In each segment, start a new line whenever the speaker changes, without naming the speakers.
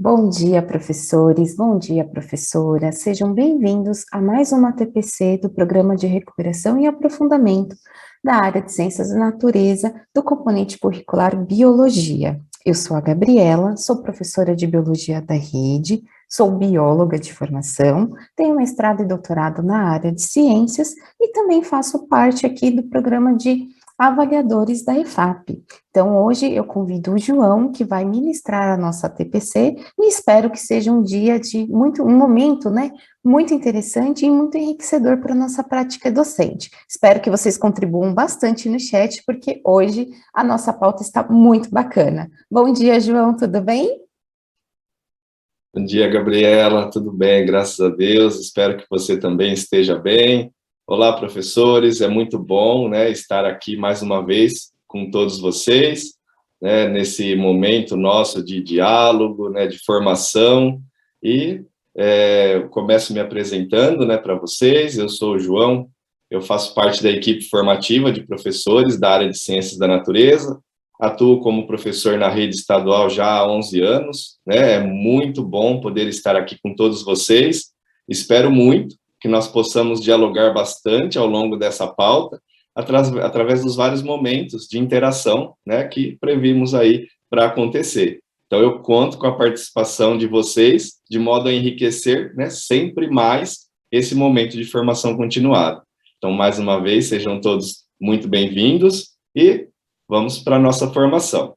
Bom dia, professores, bom dia, professora. Sejam bem-vindos a mais uma TPC do Programa de Recuperação e Aprofundamento da área de Ciências da Natureza do componente curricular Biologia. Eu sou a Gabriela, sou professora de Biologia da Rede, sou bióloga de formação, tenho mestrado e doutorado na área de Ciências e também faço parte aqui do programa de avaliadores da EFAP. Então, hoje eu convido o João, que vai ministrar a nossa TPC, e espero que seja um dia de um momento, né, muito interessante e muito enriquecedor para a nossa prática docente. Espero que vocês contribuam bastante no chat, porque hoje a nossa pauta está muito bacana. Bom dia, João, tudo bem?
Bom dia, Gabriela, tudo bem, graças a Deus, espero que você também esteja bem. Olá, professores, é muito bom, né, estar aqui mais uma vez com todos vocês, né, nesse momento nosso de diálogo, né, de formação, e começo me apresentando, né, para vocês. Eu sou o João, eu faço parte da equipe formativa de professores da área de Ciências da Natureza, atuo como professor na rede estadual já há 11 anos, né? É muito bom poder estar aqui com todos vocês. Espero muito que nós possamos dialogar bastante ao longo dessa pauta, através dos vários momentos de interação, né, que previmos aí para acontecer. Então, eu conto com a participação de vocês, de modo a enriquecer, né, sempre mais esse momento de formação continuada. Então, mais uma vez, sejam todos muito bem-vindos e vamos para a nossa formação.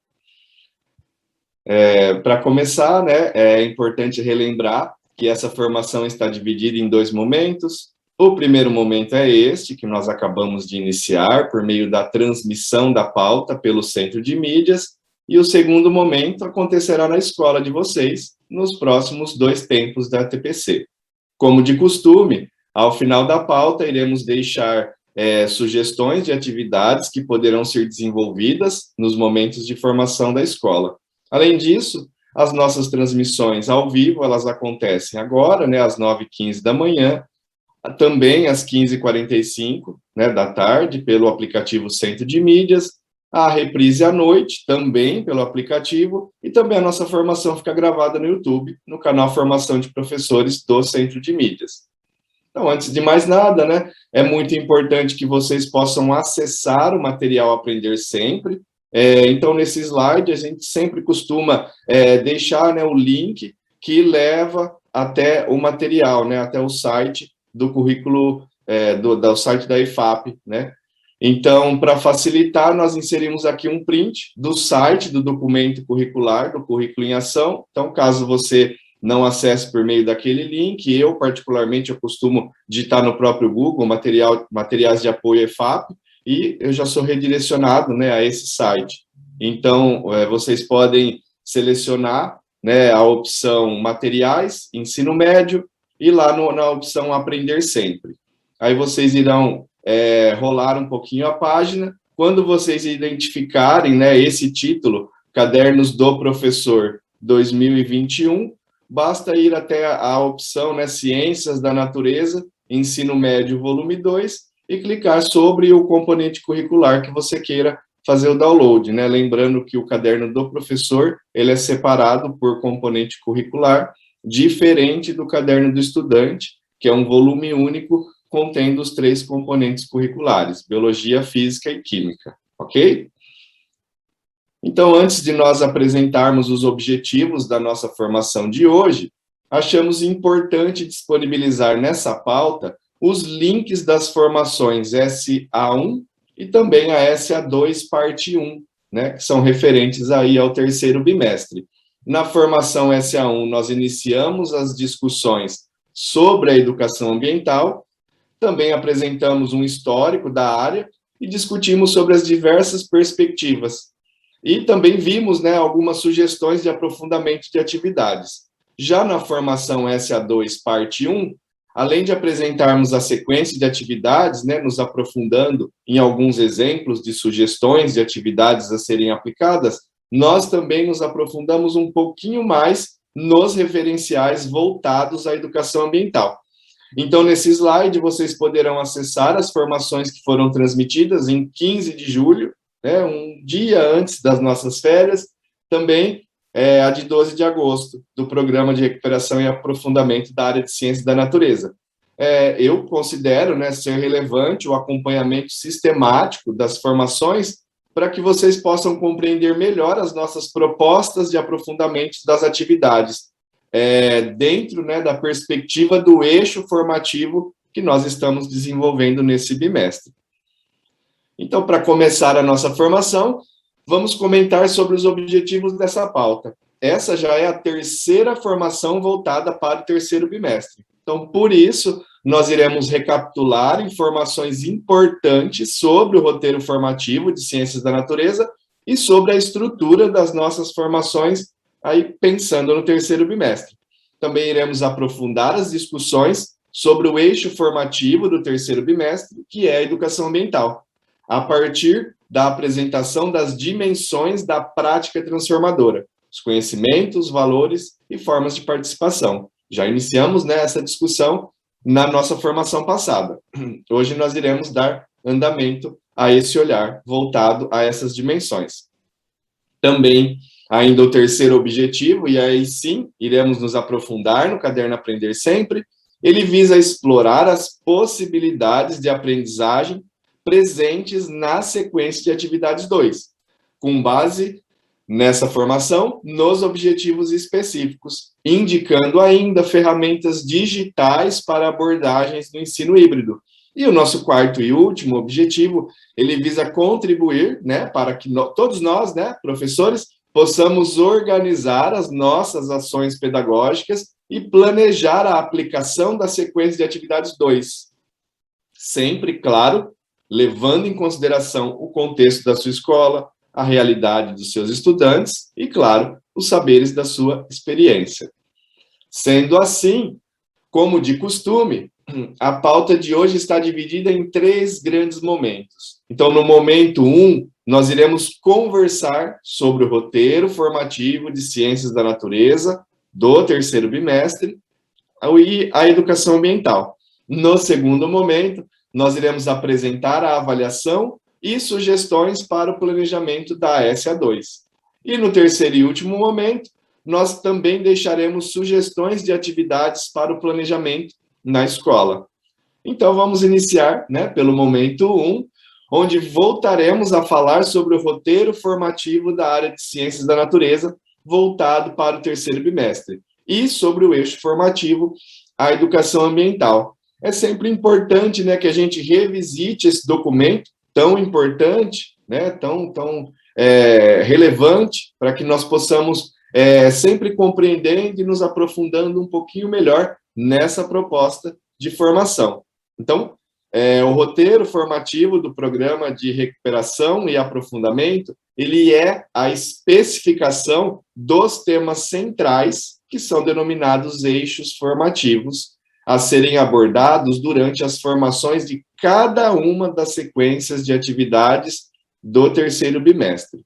Para começar, né, é importante relembrar que essa formação está dividida em dois momentos. O primeiro momento é este, que nós acabamos de iniciar, por meio da transmissão da pauta pelo Centro de Mídias, e o segundo momento acontecerá na escola de vocês, nos próximos 2 tempos da TPC. Como de costume, ao final da pauta, iremos deixar sugestões de atividades que poderão ser desenvolvidas nos momentos de formação da escola. Além disso, as nossas transmissões ao vivo, elas acontecem agora, né, às 9h15 da manhã, também às 15h45, né, da tarde, pelo aplicativo Centro de Mídias, a reprise à noite, também pelo aplicativo, e também a nossa formação fica gravada no YouTube, no canal Formação de Professores do Centro de Mídias. Então, antes de mais nada, né, é muito importante que vocês possam acessar o material Aprender Sempre. Então, nesse slide, a gente sempre costuma deixar, né, o link que leva até o material, né, até o site do currículo, do site da EFAP, né. Então, para facilitar, nós inserimos aqui um print do site do documento curricular, do Currículo em Ação. Então, caso você não acesse por meio daquele link, eu, particularmente, eu costumo digitar no próprio Google materiais de apoio EFAP, e eu já sou redirecionado, né, a esse site. Então, vocês podem selecionar, né, a opção Materiais, Ensino Médio, e lá na opção Aprender Sempre. Aí vocês irão rolar um pouquinho a página. Quando vocês identificarem, né, esse título, Cadernos do Professor 2021, basta ir até a opção, né, Ciências da Natureza, Ensino Médio, volume 2, e clicar sobre o componente curricular que você queira fazer o download, né? Lembrando que o caderno do professor, ele é separado por componente curricular, diferente do caderno do estudante, que é um volume único, contendo os 3 componentes curriculares, Biologia, Física e Química, ok? Então, antes de nós apresentarmos os objetivos da nossa formação de hoje, achamos importante disponibilizar nessa pauta os links das formações SA1 e também a SA2 parte 1, né, que são referentes aí ao 3º bimestre. Na formação SA1, nós iniciamos as discussões sobre a educação ambiental, também apresentamos um histórico da área e discutimos sobre as diversas perspectivas. E também vimos, né, algumas sugestões de aprofundamento de atividades. Já na formação SA2, parte 1, além de apresentarmos a sequência de atividades, né, nos aprofundando em alguns exemplos de sugestões de atividades a serem aplicadas, nós também nos aprofundamos um pouquinho mais nos referenciais voltados à educação ambiental. Então, nesse slide, vocês poderão acessar as formações que foram transmitidas em 15 de julho, né, um dia antes das nossas férias. Também é a de 12 de agosto, do Programa de Recuperação e Aprofundamento da Área de Ciências da Natureza. Eu considero, né, ser relevante o acompanhamento sistemático das formações para que vocês possam compreender melhor as nossas propostas de aprofundamento das atividades, dentro, né, da perspectiva do eixo formativo que nós estamos desenvolvendo nesse bimestre. Então, para começar a nossa formação, vamos comentar sobre os objetivos dessa pauta. Essa já é a terceira formação voltada para o terceiro bimestre. Então, por isso, nós iremos recapitular informações importantes sobre o roteiro formativo de Ciências da Natureza e sobre a estrutura das nossas formações, aí pensando no terceiro bimestre. Também iremos aprofundar as discussões sobre o eixo formativo do terceiro bimestre, que é a educação ambiental, a partir da apresentação das dimensões da prática transformadora, os conhecimentos, valores e formas de participação. Já iniciamos, né, essa discussão na nossa formação passada. Hoje nós iremos dar andamento a esse olhar voltado a essas dimensões. Também, ainda o terceiro objetivo, e aí sim, iremos nos aprofundar no Caderno Aprender Sempre, ele visa explorar as possibilidades de aprendizagem presentes na sequência de atividades 2, com base nessa formação nos objetivos específicos, indicando ainda ferramentas digitais para abordagens do ensino híbrido. E o nosso quarto e último objetivo, ele visa contribuir, né, para que todos nós, né, professores, possamos organizar as nossas ações pedagógicas e planejar a aplicação da sequência de atividades 2. Sempre, claro, levando em consideração o contexto da sua escola, a realidade dos seus estudantes e, claro, os saberes da sua experiência. Sendo assim, como de costume, a pauta de hoje está dividida em 3 grandes momentos. Então, no momento 1, nós iremos conversar sobre o roteiro formativo de Ciências da Natureza do terceiro bimestre e a educação ambiental. No segundo momento, nós iremos apresentar a avaliação e sugestões para o planejamento da SA2. E no terceiro e último momento, nós também deixaremos sugestões de atividades para o planejamento na escola. Então, vamos iniciar, né, pelo momento 1, onde voltaremos a falar sobre o roteiro formativo da área de Ciências da Natureza, voltado para o terceiro bimestre, e sobre o eixo formativo, a educação ambiental. É sempre importante, né, que a gente revisite esse documento tão importante, né, tão relevante, para que nós possamos sempre compreendendo e nos aprofundando um pouquinho melhor nessa proposta de formação. Então, o roteiro formativo do Programa de Recuperação e Aprofundamento, ele é a especificação dos temas centrais, que são denominados eixos formativos, a serem abordados durante as formações de cada uma das sequências de atividades do terceiro bimestre.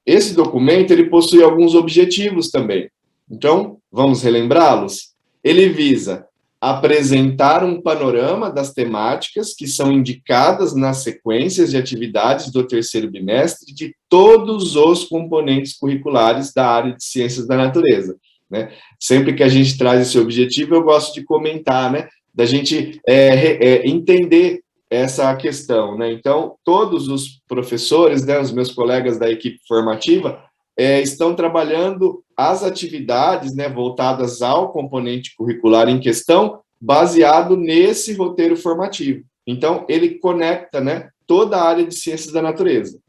Esse documento, ele possui alguns objetivos também. Então, vamos relembrá-los? Ele visa apresentar um panorama das temáticas que são indicadas nas sequências de atividades do terceiro bimestre de todos os componentes curriculares da área de Ciências da Natureza, né? Sempre que a gente traz esse objetivo, eu gosto de comentar, né, da gente entender essa questão, né? Então, todos os professores, né, os meus colegas da equipe formativa, estão trabalhando as atividades, né, voltadas ao componente curricular em questão, baseado nesse roteiro formativo. Então, ele conecta, né, toda a área de Ciências da Natureza.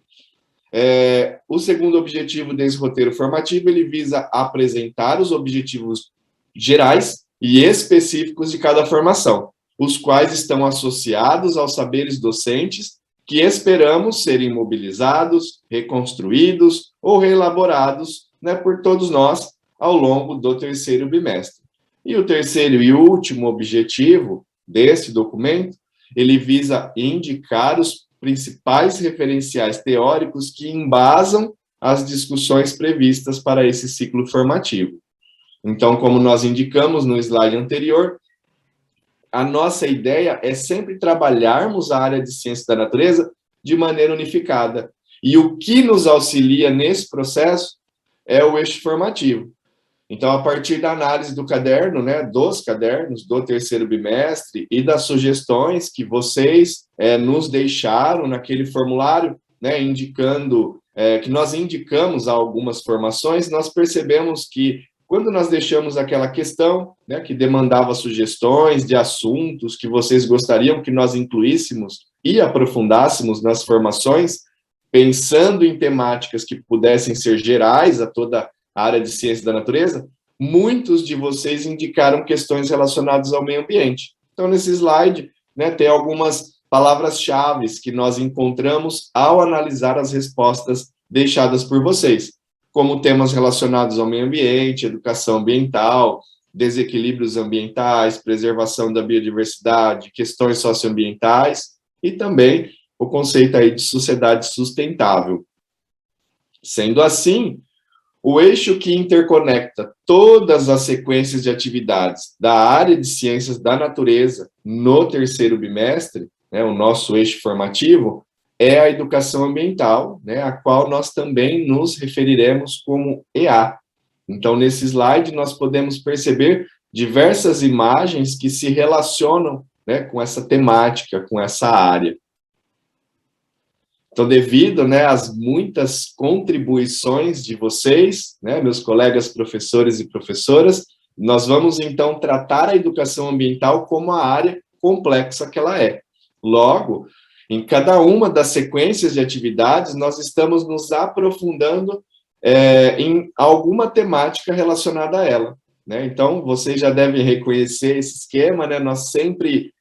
O segundo objetivo desse roteiro formativo, ele visa apresentar os objetivos gerais e específicos de cada formação, os quais estão associados aos saberes docentes que esperamos serem mobilizados, reconstruídos ou reelaborados, né, por todos nós ao longo do terceiro bimestre. E o terceiro e último objetivo desse documento, ele visa indicar os principais referenciais teóricos que embasam as discussões previstas para esse ciclo formativo. Então, como nós indicamos no slide anterior, a nossa ideia é sempre trabalharmos a área de Ciências da Natureza de maneira unificada, E o que nos auxilia nesse processo é o eixo formativo. Então, a partir da análise do caderno, né, dos cadernos do terceiro bimestre e das sugestões que vocês nos deixaram naquele formulário, né, indicando, que nós indicamos algumas formações, nós percebemos que quando nós deixamos aquela questão, né, que demandava sugestões de assuntos que vocês gostariam que nós incluíssemos e aprofundássemos nas formações, pensando em temáticas que pudessem ser gerais a toda a área de ciência da natureza, muitos de vocês indicaram questões relacionadas ao meio ambiente. Então, nesse slide, né, tem algumas palavras-chave que nós encontramos ao analisar as respostas deixadas por vocês, como temas relacionados ao meio ambiente, educação ambiental, desequilíbrios ambientais, preservação da biodiversidade, questões socioambientais e também o conceito aí de sociedade sustentável. Sendo assim, o eixo que interconecta todas as sequências de atividades da área de ciências da natureza no terceiro bimestre, né, o nosso eixo formativo, é a educação ambiental, né, a qual nós também nos referiremos como EA. Então, nesse slide, nós podemos perceber diversas imagens que se relacionam, né, com essa temática, com essa área. Então, devido, né, às muitas contribuições de vocês, né, meus colegas professores e professoras, nós vamos, então, tratar a educação ambiental como a área complexa que ela é. Logo, em cada uma das sequências de atividades, nós estamos nos aprofundando em alguma temática relacionada a ela, né? Então, vocês já devem reconhecer esse esquema, né? Nós sempre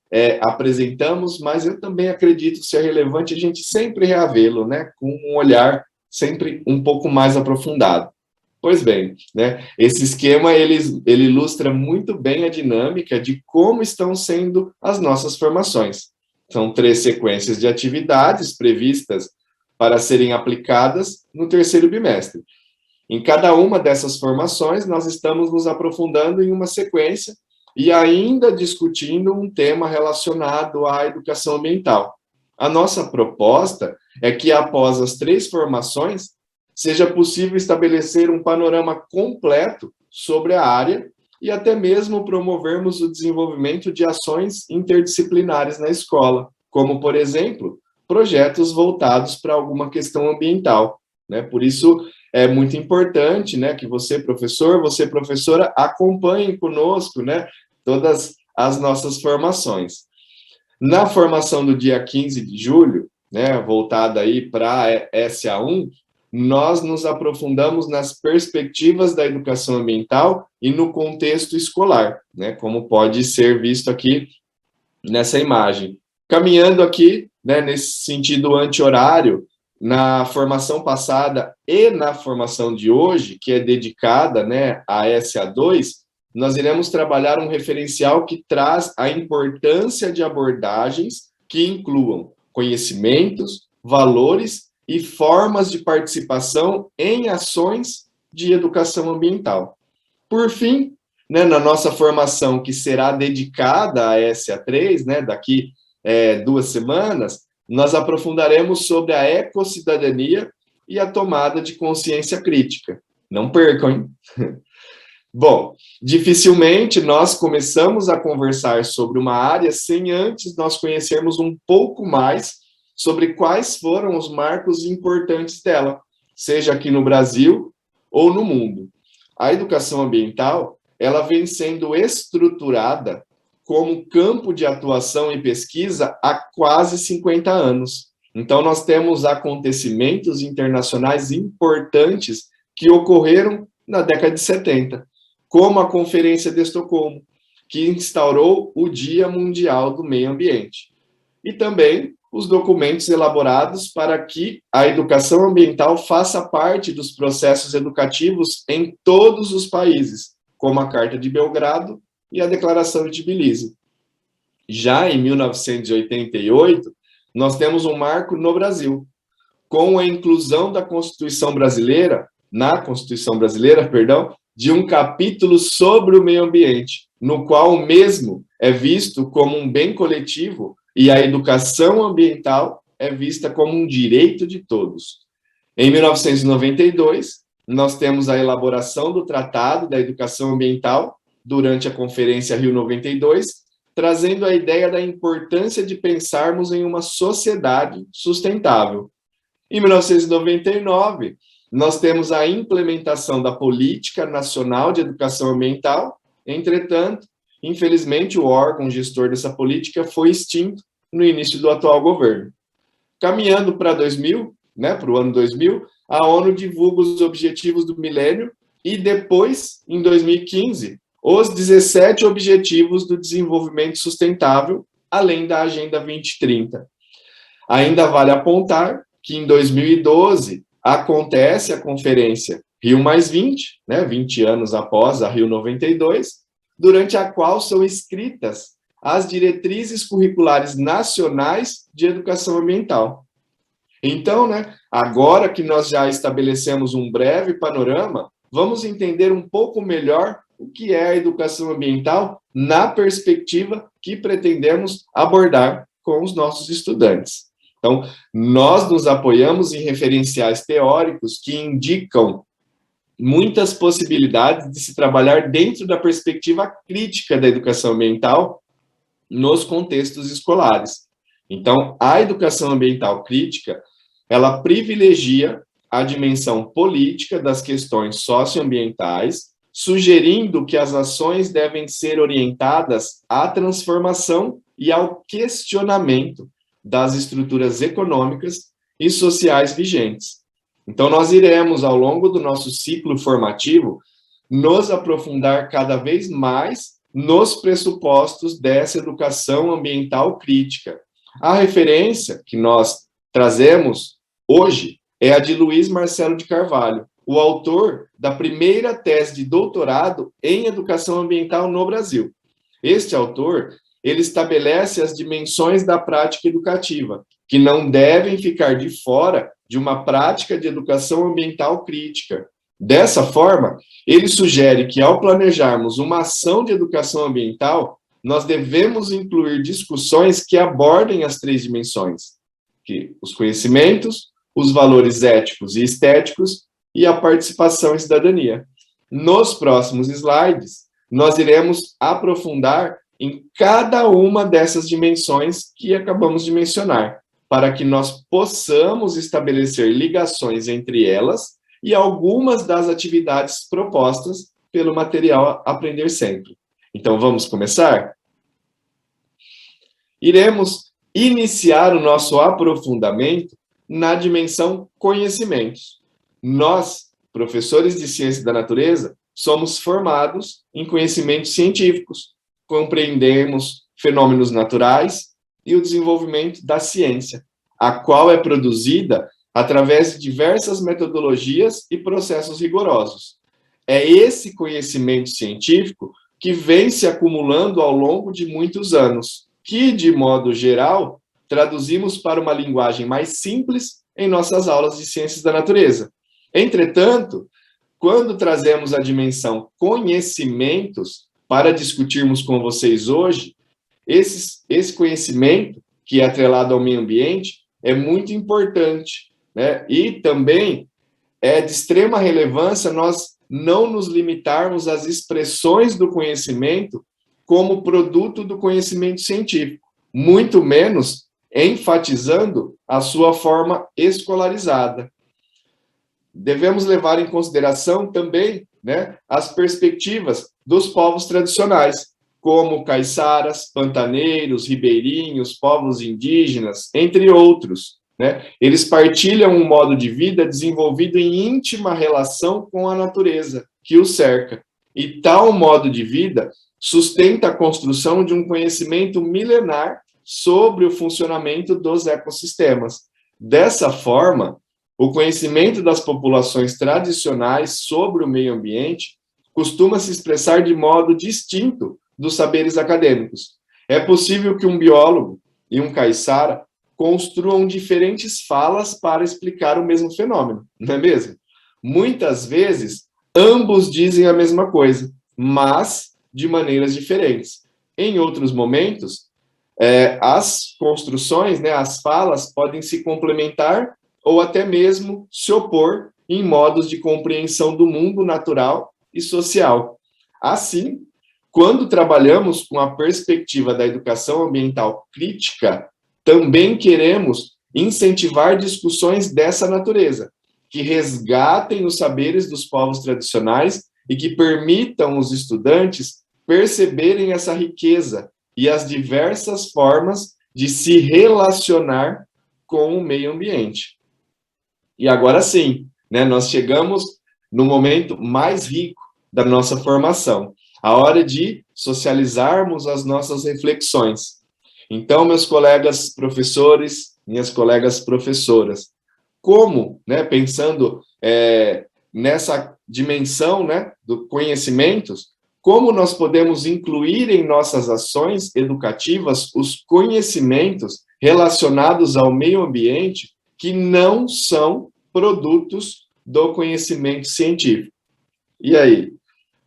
apresentamos, mas eu também acredito ser relevante a gente sempre reavê-lo, né, com um olhar sempre um pouco mais aprofundado. Pois bem, né, esse esquema, ele ilustra muito bem a dinâmica de como estão sendo as nossas formações. São 3 sequências de atividades previstas para serem aplicadas no terceiro bimestre. Em cada uma dessas formações, nós estamos nos aprofundando em uma sequência e ainda discutindo um tema relacionado à educação ambiental. A nossa proposta é que, após as 3 formações, seja possível estabelecer um panorama completo sobre a área e até mesmo promovermos o desenvolvimento de ações interdisciplinares na escola, como, por exemplo, projetos voltados para alguma questão ambiental, né? Por isso, é muito importante, né, que você, professor, você, professora, acompanhem conosco, né, todas as nossas formações. Na formação do dia 15 de julho, né, voltada aí para a SA1, nós nos aprofundamos nas perspectivas da educação ambiental e no contexto escolar, né, como pode ser visto aqui nessa imagem. Caminhando aqui, né, nesse sentido anti-horário, na formação passada e na formação de hoje, que é dedicada, né, à SA2, nós iremos trabalhar um referencial que traz a importância de abordagens que incluam conhecimentos, valores e formas de participação em ações de educação ambiental. Por fim, né, na nossa formação, que será dedicada à SA3, né, daqui 2 semanas, nós aprofundaremos sobre a ecossidadania e a tomada de consciência crítica. Não percam, hein? Bom, dificilmente nós começamos a conversar sobre uma área sem antes nós conhecermos um pouco mais sobre quais foram os marcos importantes dela, seja aqui no Brasil ou no mundo. A educação ambiental, ela vem sendo estruturada como campo de atuação e pesquisa há quase 50 anos. Então, nós temos acontecimentos internacionais importantes que ocorreram na década de 70, como a Conferência de Estocolmo, que instaurou o Dia Mundial do Meio Ambiente. E também os documentos elaborados para que a educação ambiental faça parte dos processos educativos em todos os países, como a Carta de Belgrado e a Declaração de Tbilisi. Já em 1988, nós temos um marco no Brasil, com a inclusão da Constituição Brasileira, de um capítulo sobre o meio ambiente, no qual o mesmo é visto como um bem coletivo e a educação ambiental é vista como um direito de todos. Em 1992, nós temos a elaboração do Tratado da Educação Ambiental durante a Conferência Rio 92, trazendo a ideia da importância de pensarmos em uma sociedade sustentável. Em 1999, nós temos a implementação da Política Nacional de Educação Ambiental. Entretanto, infelizmente, o órgão gestor dessa política foi extinto no início do atual governo. Caminhando para 2000, para o ano 2000, a ONU divulga os Objetivos do Milênio e depois, em 2015, os 17 Objetivos do Desenvolvimento Sustentável, além da Agenda 2030. Ainda vale apontar que em 2012 acontece a Conferência Rio+20, 20 anos após a Rio 92, durante a qual são escritas as diretrizes curriculares nacionais de educação ambiental. Então, agora que nós já estabelecemos um breve panorama, vamos entender um pouco melhor o que é a educação ambiental na perspectiva que pretendemos abordar com os nossos estudantes. Então, nós nos apoiamos em referenciais teóricos que indicam muitas possibilidades de se trabalhar dentro da perspectiva crítica da educação ambiental nos contextos escolares. Então, a educação ambiental crítica, ela privilegia a dimensão política das questões socioambientais, sugerindo que as ações devem ser orientadas à transformação e ao questionamento das estruturas econômicas e sociais vigentes. Então, nós iremos, ao longo do nosso ciclo formativo, nos aprofundar cada vez mais nos pressupostos dessa educação ambiental crítica. A referência que nós trazemos hoje é a de Luiz Marcelo de Carvalho, o autor da primeira tese de doutorado em educação ambiental no Brasil. Este autor, ele estabelece as dimensões da prática educativa, que não devem ficar de fora de uma prática de educação ambiental crítica. Dessa forma, ele sugere que, ao planejarmos uma ação de educação ambiental, nós devemos incluir discussões que abordem as três dimensões, que os conhecimentos, os valores éticos e estéticos e a participação e cidadania. Nos próximos slides, nós iremos aprofundar em cada uma dessas dimensões que acabamos de mencionar, para que nós possamos estabelecer ligações entre elas e algumas das atividades propostas pelo material Aprender Sempre. Então, vamos começar? Iremos iniciar o nosso aprofundamento na dimensão conhecimentos. Nós, professores de ciência da natureza, somos formados em conhecimentos científicos, compreendemos fenômenos naturais e o desenvolvimento da ciência, a qual é produzida através de diversas metodologias e processos rigorosos. É esse conhecimento científico que vem se acumulando ao longo de muitos anos, que, de modo geral, traduzimos para uma linguagem mais simples em nossas aulas de ciências da natureza. Entretanto, quando trazemos a dimensão conhecimentos para discutirmos com vocês hoje, esse conhecimento, que é atrelado ao meio ambiente, é muito importante, E também é de extrema relevância nós não nos limitarmos às expressões do conhecimento como produto do conhecimento científico, muito menos enfatizando a sua forma escolarizada. Devemos levar em consideração também, as perspectivas dos povos tradicionais, como caiçaras, pantaneiros, ribeirinhos, povos indígenas, entre outros. Eles partilham um modo de vida desenvolvido em íntima relação com a natureza que os cerca. E tal modo de vida sustenta a construção de um conhecimento milenar sobre o funcionamento dos ecossistemas. Dessa forma, o conhecimento das populações tradicionais sobre o meio ambiente costuma se expressar de modo distinto dos saberes acadêmicos. É possível que um biólogo e um caiçara construam diferentes falas para explicar o mesmo fenômeno, não é mesmo? Muitas vezes, ambos dizem a mesma coisa, mas de maneiras diferentes. Em outros momentos, as construções, as falas podem se complementar ou até mesmo se opor em modos de compreensão do mundo natural e social. Assim, quando trabalhamos com a perspectiva da educação ambiental crítica, também queremos incentivar discussões dessa natureza, que resgatem os saberes dos povos tradicionais e que permitam os estudantes perceberem essa riqueza e as diversas formas de se relacionar com o meio ambiente. E agora sim, né, nós chegamos no momento mais rico da nossa formação, a hora de socializarmos as nossas reflexões. Então, meus colegas professores, minhas colegas professoras, como, né, pensando nessa dimensão, né, do conhecimentos, como nós podemos incluir em nossas ações educativas os conhecimentos relacionados ao meio ambiente que não são produtos do conhecimento científico. E aí?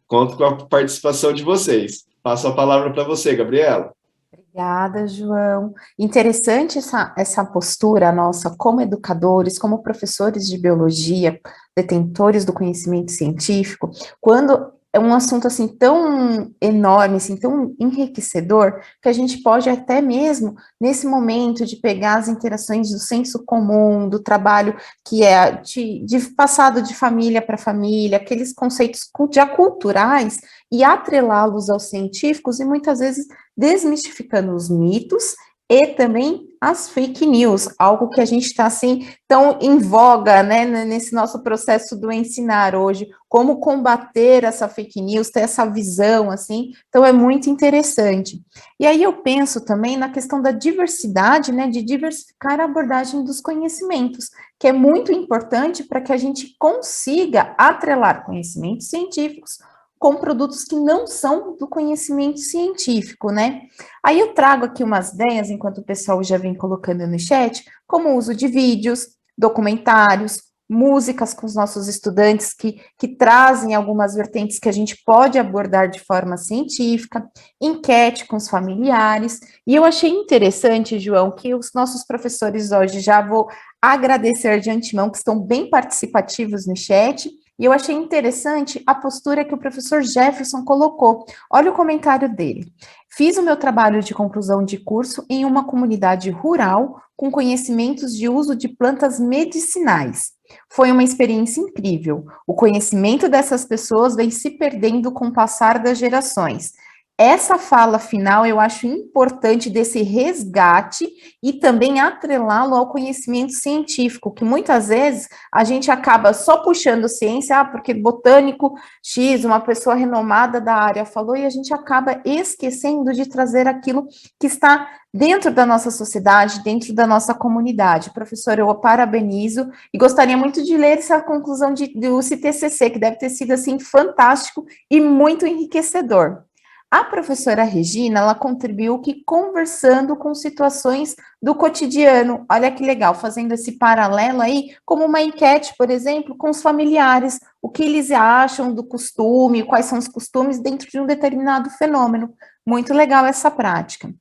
Conto com a participação de vocês. Passo a palavra para você, Gabriela.
Obrigada, João. Interessante essa postura nossa como educadores, como professores de biologia, detentores do conhecimento científico, quando é um assunto assim tão enorme, assim, tão enriquecedor, que a gente pode até mesmo, nesse momento de pegar as interações do senso comum, do trabalho que é de passado de família para família, aqueles conceitos já culturais, e atrelá-los aos científicos, e muitas vezes desmistificando os mitos e também as fake news, algo que a gente está assim tão em voga, né, nesse nosso processo do ensinar hoje, como combater essa fake news, ter essa visão assim, então é muito interessante. E aí eu penso também na questão da diversidade, né, de diversificar a abordagem dos conhecimentos, que é muito importante para que a gente consiga atrelar conhecimentos científicos com produtos que não são do conhecimento científico, né? Aí eu trago aqui umas ideias, enquanto o pessoal já vem colocando no chat, como o uso de vídeos, documentários, músicas com os nossos estudantes que trazem algumas vertentes que a gente pode abordar de forma científica, enquete com os familiares, e eu achei interessante, João, que os nossos professores hoje, já vou agradecer de antemão, que estão bem participativos no chat, e eu achei interessante a postura que o professor Jefferson colocou. Olha o comentário dele. Fiz o meu trabalho de conclusão de curso em uma comunidade rural com conhecimentos de uso de plantas medicinais. Foi uma experiência incrível. O conhecimento dessas pessoas vem se perdendo com o passar das gerações. Essa fala final eu acho importante desse resgate e também atrelá-lo ao conhecimento científico, que muitas vezes a gente acaba só puxando ciência, porque botânico X, uma pessoa renomada da área falou, e a gente acaba esquecendo de trazer aquilo que está dentro da nossa sociedade, dentro da nossa comunidade. Professor, eu o parabenizo e gostaria muito de ler essa conclusão do CTCC, que deve ter sido, assim, fantástico e muito enriquecedor. A professora Regina, ela contribuiu que conversando com situações do cotidiano, olha que legal, fazendo esse paralelo aí, como uma enquete, por exemplo, com os familiares, o que eles acham do costume, quais são os costumes dentro de um determinado fenômeno. Muito legal essa prática.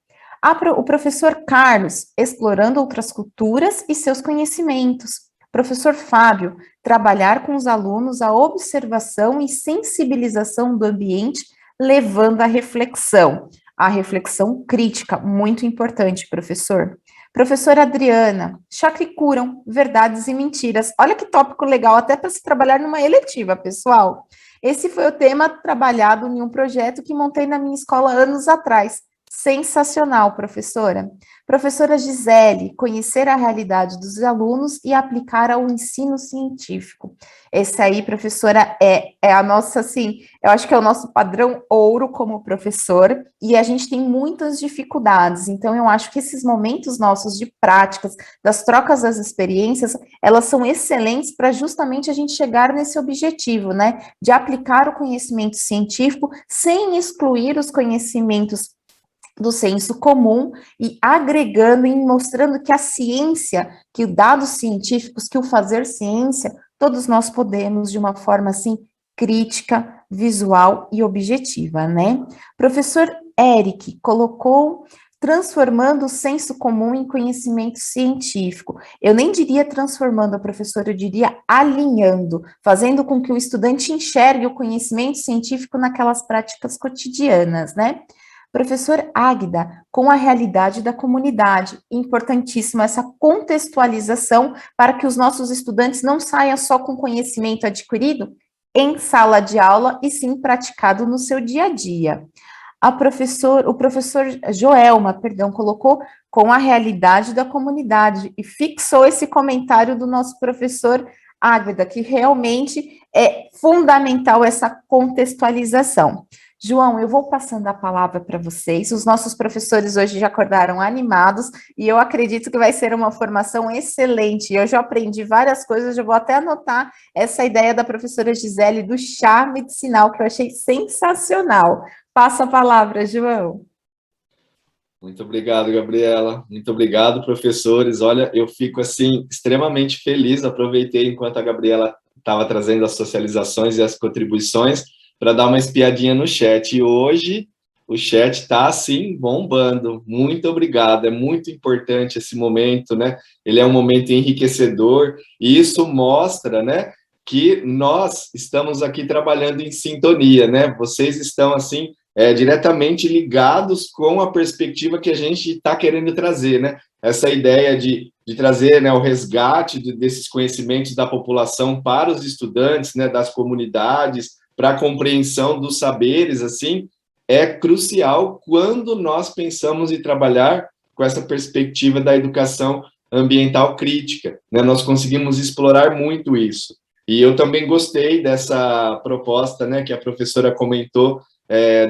O professor Carlos, explorando outras culturas e seus conhecimentos. Professor Fábio, trabalhar com os alunos a observação e sensibilização do ambiente levando à reflexão. A reflexão crítica, muito importante, professor. Professora Adriana, chá que curam, verdades e mentiras. Olha que tópico legal, até para se trabalhar numa eletiva, pessoal. Esse foi o tema trabalhado em um projeto que montei na minha escola anos atrás. Sensacional, professora. Professora Gisele, conhecer a realidade dos alunos e aplicar ao ensino científico. Esse aí, professora, é a nossa, assim, eu acho que é o nosso padrão ouro como professor, e a gente tem muitas dificuldades, então eu acho que esses momentos nossos de práticas, das trocas das experiências, elas são excelentes para justamente a gente chegar nesse objetivo, né, de aplicar o conhecimento científico sem excluir os conhecimentos do senso comum e agregando e mostrando que a ciência, que os dados científicos, que o fazer ciência, todos nós podemos de uma forma assim crítica, visual e objetiva, né? Professor Eric colocou transformando o senso comum em conhecimento científico. Eu nem diria transformando, professora, eu diria alinhando, fazendo com que o estudante enxergue o conhecimento científico naquelas práticas cotidianas, né? Professor Águida, com a realidade da comunidade, importantíssima essa contextualização para que os nossos estudantes não saiam só com conhecimento adquirido em sala de aula e sim praticado no seu dia a dia. O professor Joelma, perdão, colocou com a realidade da comunidade e fixou esse comentário do nosso professor Águeda, que realmente é fundamental essa contextualização. João, eu vou passando a palavra para vocês. Os nossos professores hoje já acordaram animados e eu acredito que vai ser uma formação excelente. Eu já aprendi várias coisas, eu vou até anotar essa ideia da professora Gisele do chá medicinal, que eu achei sensacional. Passa a palavra, João.
Muito obrigado, Gabriela. Muito obrigado, professores. Olha, eu fico, assim, extremamente feliz. Aproveitei enquanto a Gabriela estava trazendo as socializações e as contribuições para dar uma espiadinha no chat. E hoje o chat está, assim, bombando. Muito obrigado. É muito importante esse momento, né? Ele é um momento enriquecedor e isso mostra, né, que nós estamos aqui trabalhando em sintonia, né? Vocês estão, assim, diretamente ligados com a perspectiva que a gente está querendo trazer, né? Essa ideia de trazer, né, o resgate desses conhecimentos da população para os estudantes, né, das comunidades, para a compreensão dos saberes, assim, é crucial quando nós pensamos em trabalhar com essa perspectiva da educação ambiental crítica, né? Nós conseguimos explorar muito isso. E eu também gostei dessa proposta, né, que a professora comentou,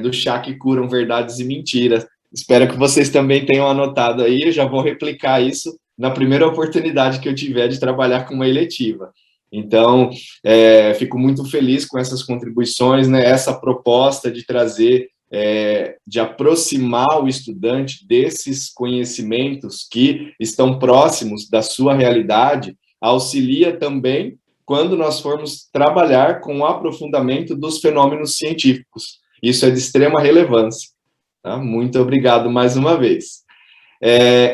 do chá que curam verdades e mentiras. Espero que vocês também tenham anotado aí, eu já vou replicar isso na primeira oportunidade que eu tiver de trabalhar com uma eletiva. Então, fico muito feliz com essas contribuições, né, essa proposta de trazer, de aproximar o estudante desses conhecimentos que estão próximos da sua realidade, auxilia também quando nós formos trabalhar com o aprofundamento dos fenômenos científicos. Isso é de extrema relevância. Tá? Muito obrigado mais uma vez.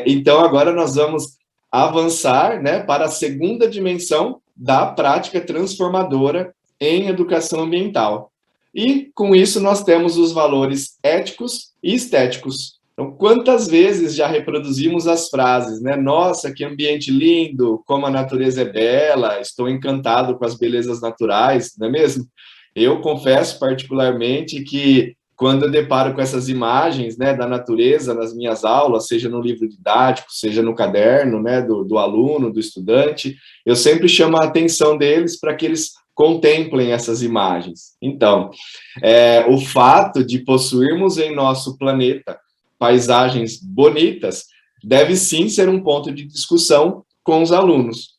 Então, agora nós vamos avançar, né, para a segunda dimensão da prática transformadora em educação ambiental. E, com isso, nós temos os valores éticos e estéticos. Então, quantas vezes já reproduzimos as frases, né? Nossa, que ambiente lindo, como a natureza é bela, estou encantado com as belezas naturais, não é mesmo? Eu confesso particularmente que quando eu deparo com essas imagens, né, da natureza nas minhas aulas, seja no livro didático, seja no caderno, né, do aluno, do estudante, eu sempre chamo a atenção deles para que eles contemplem essas imagens. Então, o fato de possuirmos em nosso planeta paisagens bonitas deve sim ser um ponto de discussão com os alunos.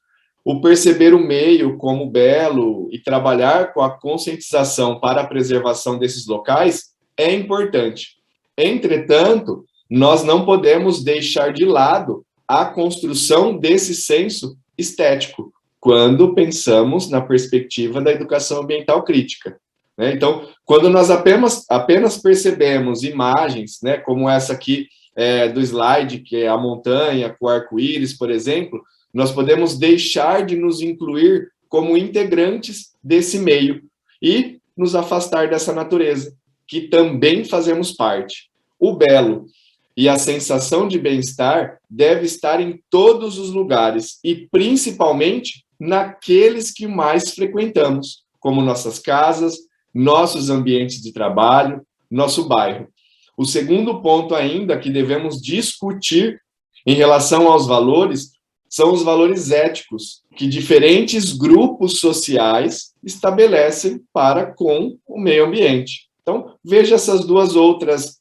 O perceber o meio como belo e trabalhar com a conscientização para a preservação desses locais é importante. Entretanto, nós não podemos deixar de lado a construção desse senso estético quando pensamos na perspectiva da educação ambiental crítica. Né? Então, quando nós apenas percebemos imagens, né, como essa aqui do slide, que é a montanha com o arco-íris, por exemplo, nós podemos deixar de nos incluir como integrantes desse meio e nos afastar dessa natureza, que também fazemos parte. O belo e a sensação de bem-estar deve estar em todos os lugares e principalmente naqueles que mais frequentamos, como nossas casas, nossos ambientes de trabalho, nosso bairro. O segundo ponto ainda que devemos discutir em relação aos valores são os valores éticos que diferentes grupos sociais estabelecem para com o meio ambiente. Então, veja essas duas outras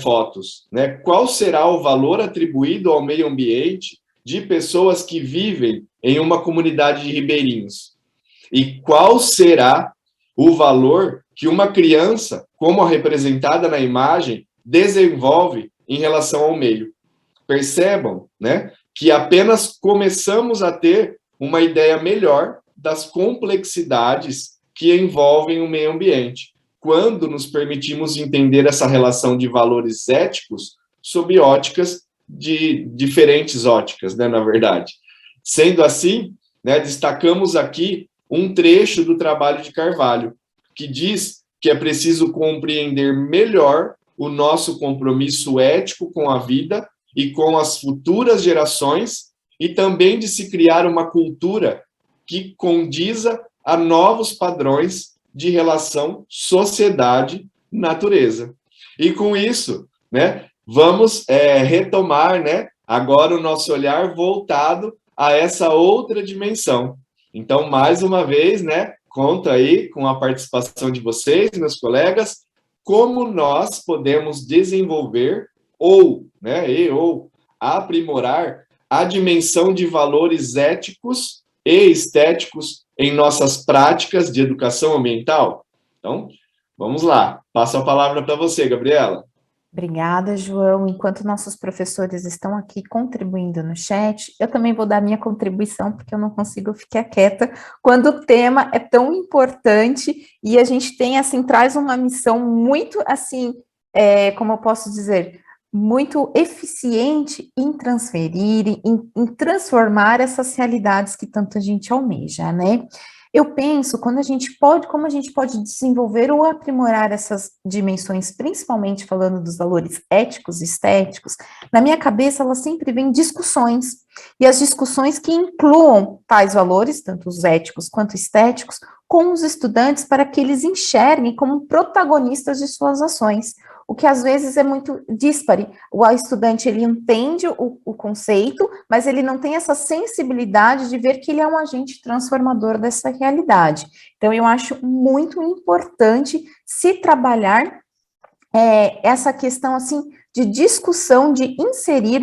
fotos, né? Qual será o valor atribuído ao meio ambiente de pessoas que vivem em uma comunidade de ribeirinhos? E qual será o valor que uma criança, como a representada na imagem, desenvolve em relação ao meio? Percebam, né, que apenas começamos a ter uma ideia melhor das complexidades que envolvem o meio ambiente, quando nos permitimos entender essa relação de valores éticos sob óticas de diferentes óticas, né, na verdade. Sendo assim, né, destacamos aqui um trecho do trabalho de Carvalho, que diz que é preciso compreender melhor o nosso compromisso ético com a vida e com as futuras gerações, e também de se criar uma cultura que condiza a novos padrões de relação sociedade-natureza. E com isso, né, vamos retomar, né, agora o nosso olhar voltado a essa outra dimensão. Então, mais uma vez, né, conto aí com a participação de vocês, meus colegas, como nós podemos desenvolver ou aprimorar a dimensão de valores éticos e estéticos em nossas práticas de educação ambiental. Então, vamos lá. Passo a palavra para você, Gabriela.
Obrigada, João. Enquanto nossos professores estão aqui contribuindo no chat, eu também vou dar minha contribuição, porque eu não consigo ficar quieta quando o tema é tão importante e a gente tem, assim, traz uma missão muito, assim, como eu posso dizer, muito eficiente em transferir, em transformar essas realidades que tanta gente almeja, né? Eu penso como a gente pode desenvolver ou aprimorar essas dimensões, principalmente falando dos valores éticos e estéticos. Na minha cabeça, elas sempre vêm discussões, e as discussões que incluam tais valores, tanto os éticos quanto estéticos, com os estudantes para que eles enxerguem como protagonistas de suas ações, o que às vezes é muito díspare. O estudante, ele entende o conceito, mas ele não tem essa sensibilidade de ver que ele é um agente transformador dessa realidade. Então, eu acho muito importante se trabalhar essa questão, assim, de discussão, de inserir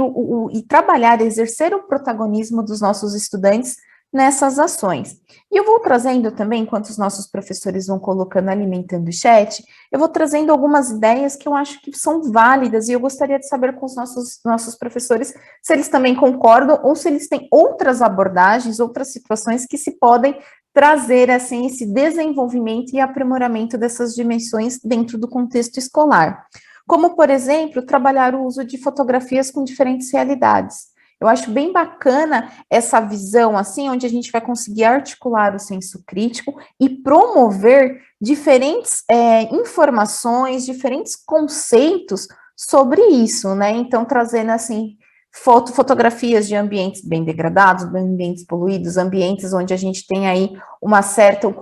e trabalhar, exercer o protagonismo dos nossos estudantes nessas ações. E eu vou trazendo também, enquanto os nossos professores vão colocando, alimentando o chat, eu vou trazendo algumas ideias que eu acho que são válidas, e eu gostaria de saber com os nossos professores se eles também concordam, ou se eles têm outras abordagens, outras situações que se podem trazer, assim, esse desenvolvimento e aprimoramento dessas dimensões dentro do contexto escolar. Como, por exemplo, trabalhar o uso de fotografias com diferentes realidades. Eu acho bem bacana essa visão, assim, onde a gente vai conseguir articular o senso crítico e promover diferentes informações, diferentes conceitos sobre isso, né? Então, trazendo, assim, fotografias de ambientes bem degradados, ambientes poluídos, ambientes onde a gente tem aí um certo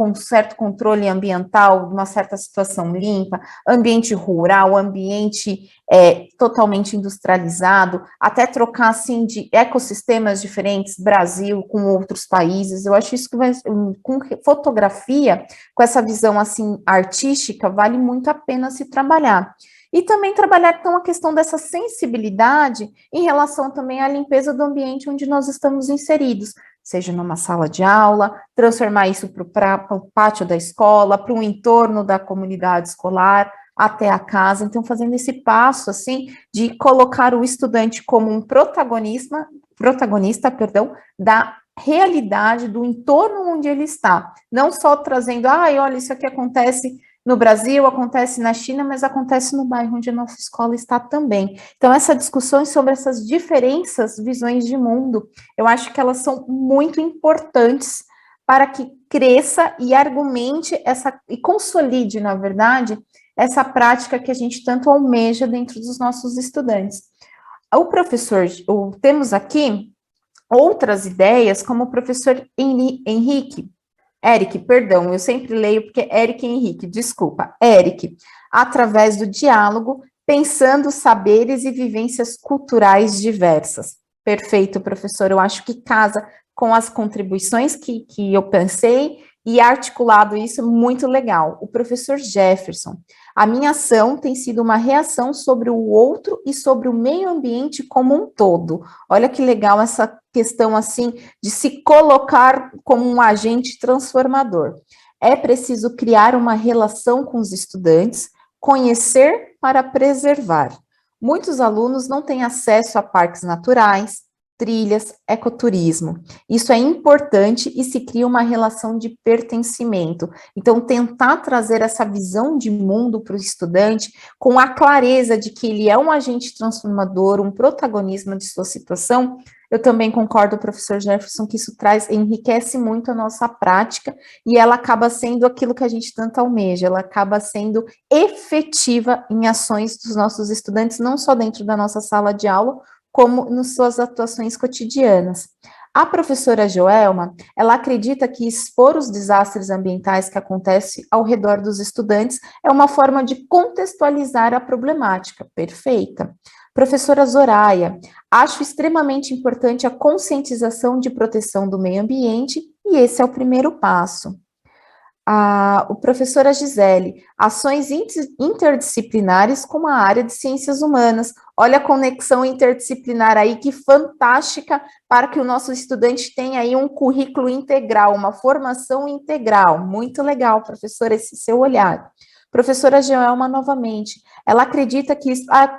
controle ambiental, uma certa situação limpa, ambiente rural, ambiente totalmente industrializado, até trocar, assim, de ecossistemas diferentes, Brasil com outros países. Eu acho isso que com fotografia, com essa visão, assim, artística, vale muito a pena se trabalhar. E também trabalhar, então, a questão dessa sensibilidade em relação também à limpeza do ambiente onde nós estamos inseridos, seja numa sala de aula, transformar isso para o pátio da escola, para o entorno da comunidade escolar, até a casa. Então, fazendo esse passo, assim, de colocar o estudante como um protagonista, da realidade do entorno onde ele está, não só trazendo, olha, isso aqui acontece no Brasil, acontece na China, mas acontece no bairro onde a nossa escola está também. Então, essas discussões sobre essas diferenças, visões de mundo, eu acho que elas são muito importantes para que cresça e argumente e consolide, na verdade, essa prática que a gente tanto almeja dentro dos nossos estudantes. Temos aqui outras ideias, como o professor Eric, perdão, eu sempre leio porque é Eric Henrique, desculpa, Eric, através do diálogo, pensando saberes e vivências culturais diversas. Perfeito, professor, eu acho que casa com as contribuições que eu pensei e articulado isso, muito legal. O professor Jefferson, a minha ação tem sido uma reação sobre o outro e sobre o meio ambiente como um todo. Olha que legal essa questão, assim, de se colocar como um agente transformador. É preciso criar uma relação com os estudantes, conhecer para preservar. Muitos alunos não têm acesso a parques naturais, trilhas, ecoturismo. Isso é importante e se cria uma relação de pertencimento. Então, tentar trazer essa visão de mundo para o estudante com a clareza de que ele é um agente transformador, um protagonismo de sua situação. Eu também concordo, professor Jefferson, que isso enriquece muito a nossa prática e ela acaba sendo aquilo que a gente tanto almeja, ela acaba sendo efetiva em ações dos nossos estudantes, não só dentro da nossa sala de aula, como nas suas atuações cotidianas. A professora Joelma, ela acredita que expor os desastres ambientais que acontecem ao redor dos estudantes é uma forma de contextualizar a problemática. Perfeita. Professora Zoraia, acho extremamente importante a conscientização de proteção do meio ambiente e esse é o primeiro passo. O professora Gisele, ações interdisciplinares com a área de ciências humanas. Olha a conexão interdisciplinar aí, que fantástica, para que o nosso estudante tenha aí um currículo integral, uma formação integral. Muito legal, professora, esse seu olhar. Professora Joelma, novamente, ela acredita que...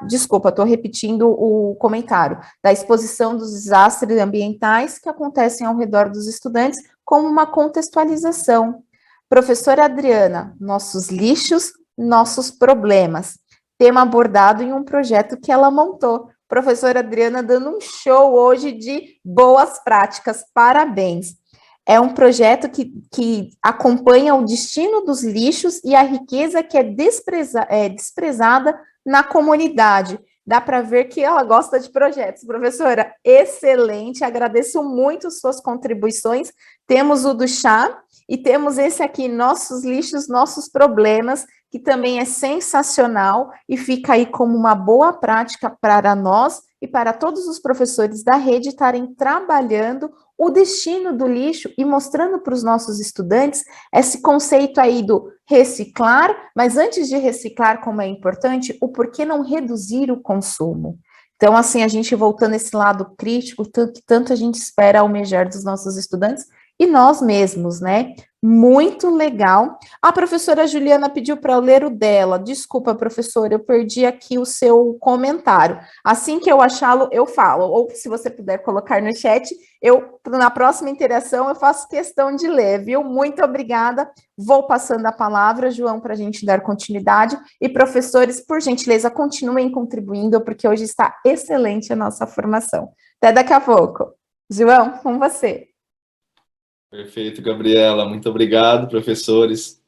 desculpa, estou repetindo o comentário. Da exposição dos desastres ambientais que acontecem ao redor dos estudantes como uma contextualização. Professora Adriana, nossos lixos, nossos problemas. Tema abordado em um projeto que ela montou. Professora Adriana dando um show hoje de boas práticas, parabéns. É um projeto que acompanha o destino dos lixos e a riqueza que é desprezada na comunidade. Dá para ver que ela gosta de projetos. Professora, excelente, agradeço muito suas contribuições. Temos o do chá, e temos esse aqui, nossos lixos, nossos problemas, que também é sensacional e fica aí como uma boa prática para nós e para todos os professores da rede estarem trabalhando o destino do lixo e mostrando para os nossos estudantes esse conceito aí do reciclar, mas antes de reciclar, como é importante, o porquê não reduzir o consumo. Então, assim, a gente voltando esse lado crítico, que tanto a gente espera almejar dos nossos estudantes, e nós mesmos, né? Muito legal. A professora Juliana pediu para eu ler o dela. Desculpa, professora, eu perdi aqui o seu comentário. Assim que eu achá-lo, eu falo. Ou se você puder colocar no chat, na próxima interação, eu faço questão de ler, viu? Muito obrigada. Vou passando a palavra, João, para a gente dar continuidade. E professores, por gentileza, continuem contribuindo, porque hoje está excelente a nossa formação. Até daqui a pouco. João, com você.
Perfeito, Gabriela. Muito obrigado, professores.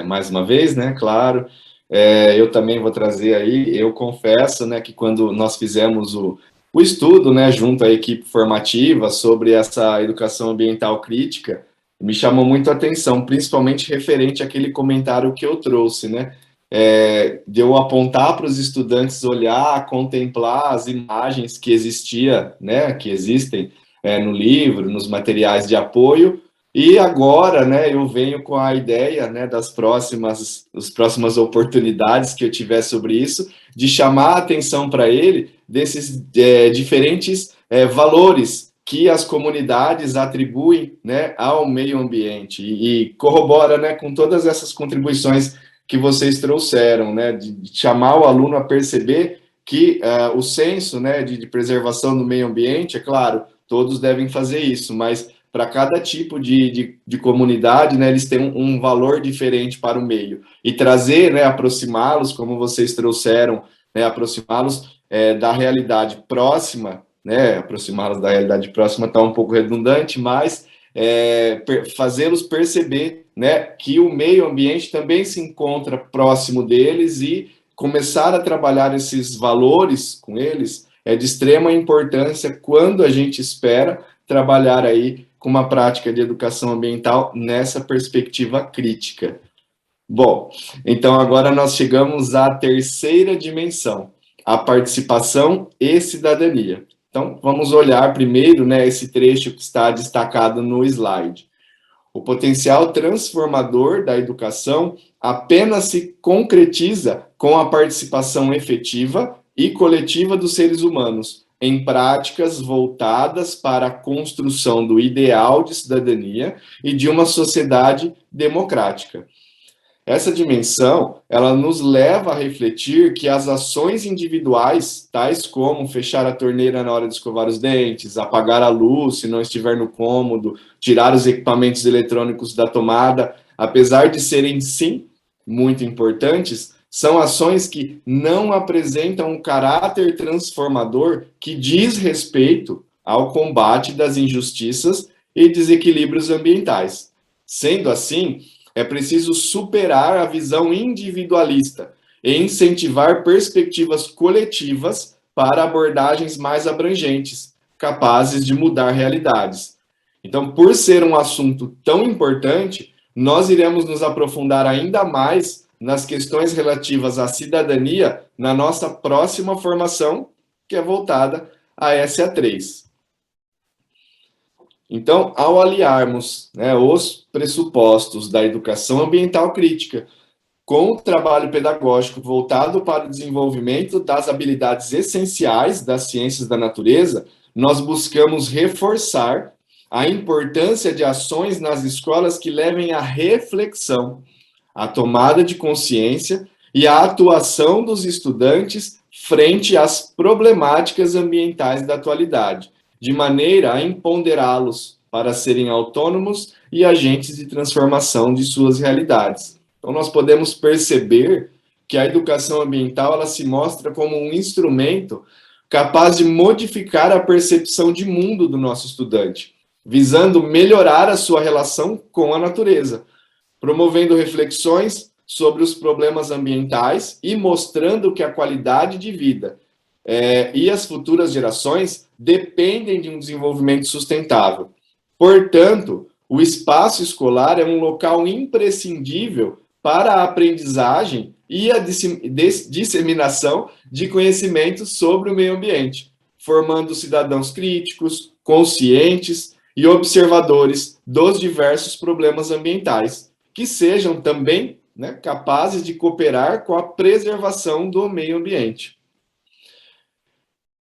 Mais uma vez, né? Claro. Eu também vou trazer aí, eu confesso, né, que quando nós fizemos o estudo, né, junto à equipe formativa sobre essa educação ambiental crítica, me chamou muito a atenção, principalmente referente àquele comentário que eu trouxe, né? De eu apontar para os estudantes olhar, contemplar as imagens que existia, né, que existem no livro, nos materiais de apoio, e agora, né, eu venho com a ideia, né, das próximas oportunidades que eu tiver sobre isso, de chamar a atenção para ele desses diferentes valores que as comunidades atribuem, né, ao meio ambiente, e corrobora, né, com todas essas contribuições que vocês trouxeram, né, de chamar o aluno a perceber que o senso, né, de preservação do meio ambiente, é claro, todos devem fazer isso, mas para cada tipo de comunidade, né, eles têm um valor diferente para o meio. E trazer, né, aproximá-los, como vocês trouxeram, né, aproximá-los da realidade próxima, né, aproximá-los da realidade próxima está um pouco redundante, mas fazê-los perceber, né, que o meio ambiente também se encontra próximo deles e começar a trabalhar esses valores com eles é de extrema importância quando a gente espera trabalhar aí com uma prática de educação ambiental nessa perspectiva crítica. Bom, então agora nós chegamos à terceira dimensão, a participação e cidadania. Então, vamos olhar primeiro, né, esse trecho que está destacado no slide. O potencial transformador da educação apenas se concretiza com a participação efetiva e coletiva dos seres humanos em práticas voltadas para a construção do ideal de cidadania e de uma sociedade democrática. Essa dimensão, ela nos leva a refletir que as ações individuais, tais como fechar a torneira na hora de escovar os dentes, apagar a luz se não estiver no cômodo, tirar os equipamentos eletrônicos da tomada, apesar de serem, sim, muito importantes, são ações que não apresentam um caráter transformador que diz respeito ao combate das injustiças e desequilíbrios ambientais. Sendo assim, é preciso superar a visão individualista e incentivar perspectivas coletivas para abordagens mais abrangentes, capazes de mudar realidades. Então, por ser um assunto tão importante, nós iremos nos aprofundar ainda mais nas questões relativas à cidadania na nossa próxima formação, que é voltada à SA3. Então, ao aliarmos, né, os pressupostos da educação ambiental crítica com o trabalho pedagógico voltado para o desenvolvimento das habilidades essenciais das ciências da natureza, nós buscamos reforçar a importância de ações nas escolas que levem à reflexão, à tomada de consciência e à atuação dos estudantes frente às problemáticas ambientais da atualidade, de maneira a empoderá-los para serem autônomos e agentes de transformação de suas realidades. Então, nós podemos perceber que a educação ambiental ela se mostra como um instrumento capaz de modificar a percepção de mundo do nosso estudante, visando melhorar a sua relação com a natureza, promovendo reflexões sobre os problemas ambientais e mostrando que a qualidade de vida e as futuras gerações dependem de um desenvolvimento sustentável. Portanto, o espaço escolar é um local imprescindível para a aprendizagem e a disseminação de conhecimentos sobre o meio ambiente, formando cidadãos críticos, conscientes e observadores dos diversos problemas ambientais, que sejam também, né, capazes de cooperar com a preservação do meio ambiente.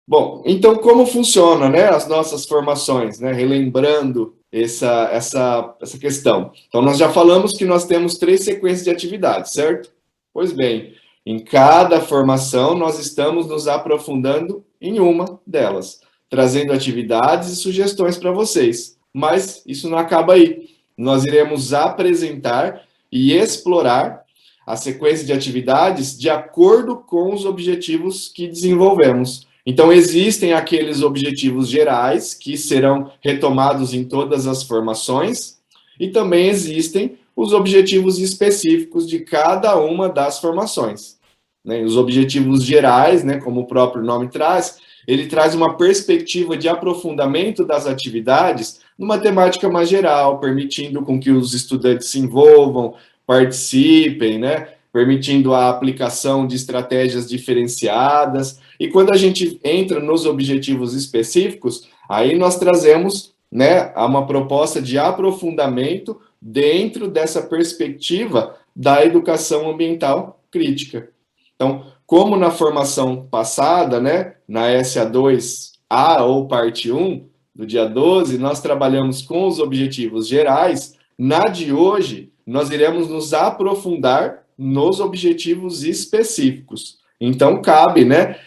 Bom, então como funciona, né, as nossas formações, né, relembrando essa questão. Então, nós já falamos que nós temos 3 sequências de atividades, certo? Pois bem, em cada formação, nós estamos nos aprofundando em uma delas, trazendo atividades e sugestões para vocês. Mas isso não acaba aí. Nós iremos apresentar e explorar a sequência de atividades de acordo com os objetivos que desenvolvemos. Então, existem aqueles objetivos gerais que serão retomados em todas as formações, e também existem os objetivos específicos de cada uma das formações. Né? Os objetivos gerais, né, como o próprio nome traz, ele traz uma perspectiva de aprofundamento das atividades numa temática mais geral, permitindo com que os estudantes se envolvam, participem, né? Permitindo a aplicação de estratégias diferenciadas. E quando a gente entra nos objetivos específicos, aí nós trazemos, né, uma proposta de aprofundamento dentro dessa perspectiva da educação ambiental crítica. Então, como na formação passada, né, na SA2A ou parte 1, do dia 12, nós trabalhamos com os objetivos gerais, na de hoje, nós iremos nos aprofundar nos objetivos específicos. Então, cabe, né,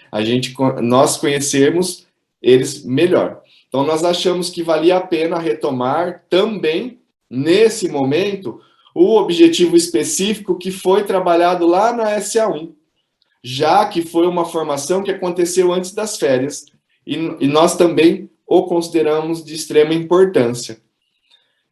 nós conhecermos eles melhor. Então, nós achamos que valia a pena retomar também, nesse momento, o objetivo específico que foi trabalhado lá na SA1, já que foi uma formação que aconteceu antes das férias, e nós também o consideramos de extrema importância.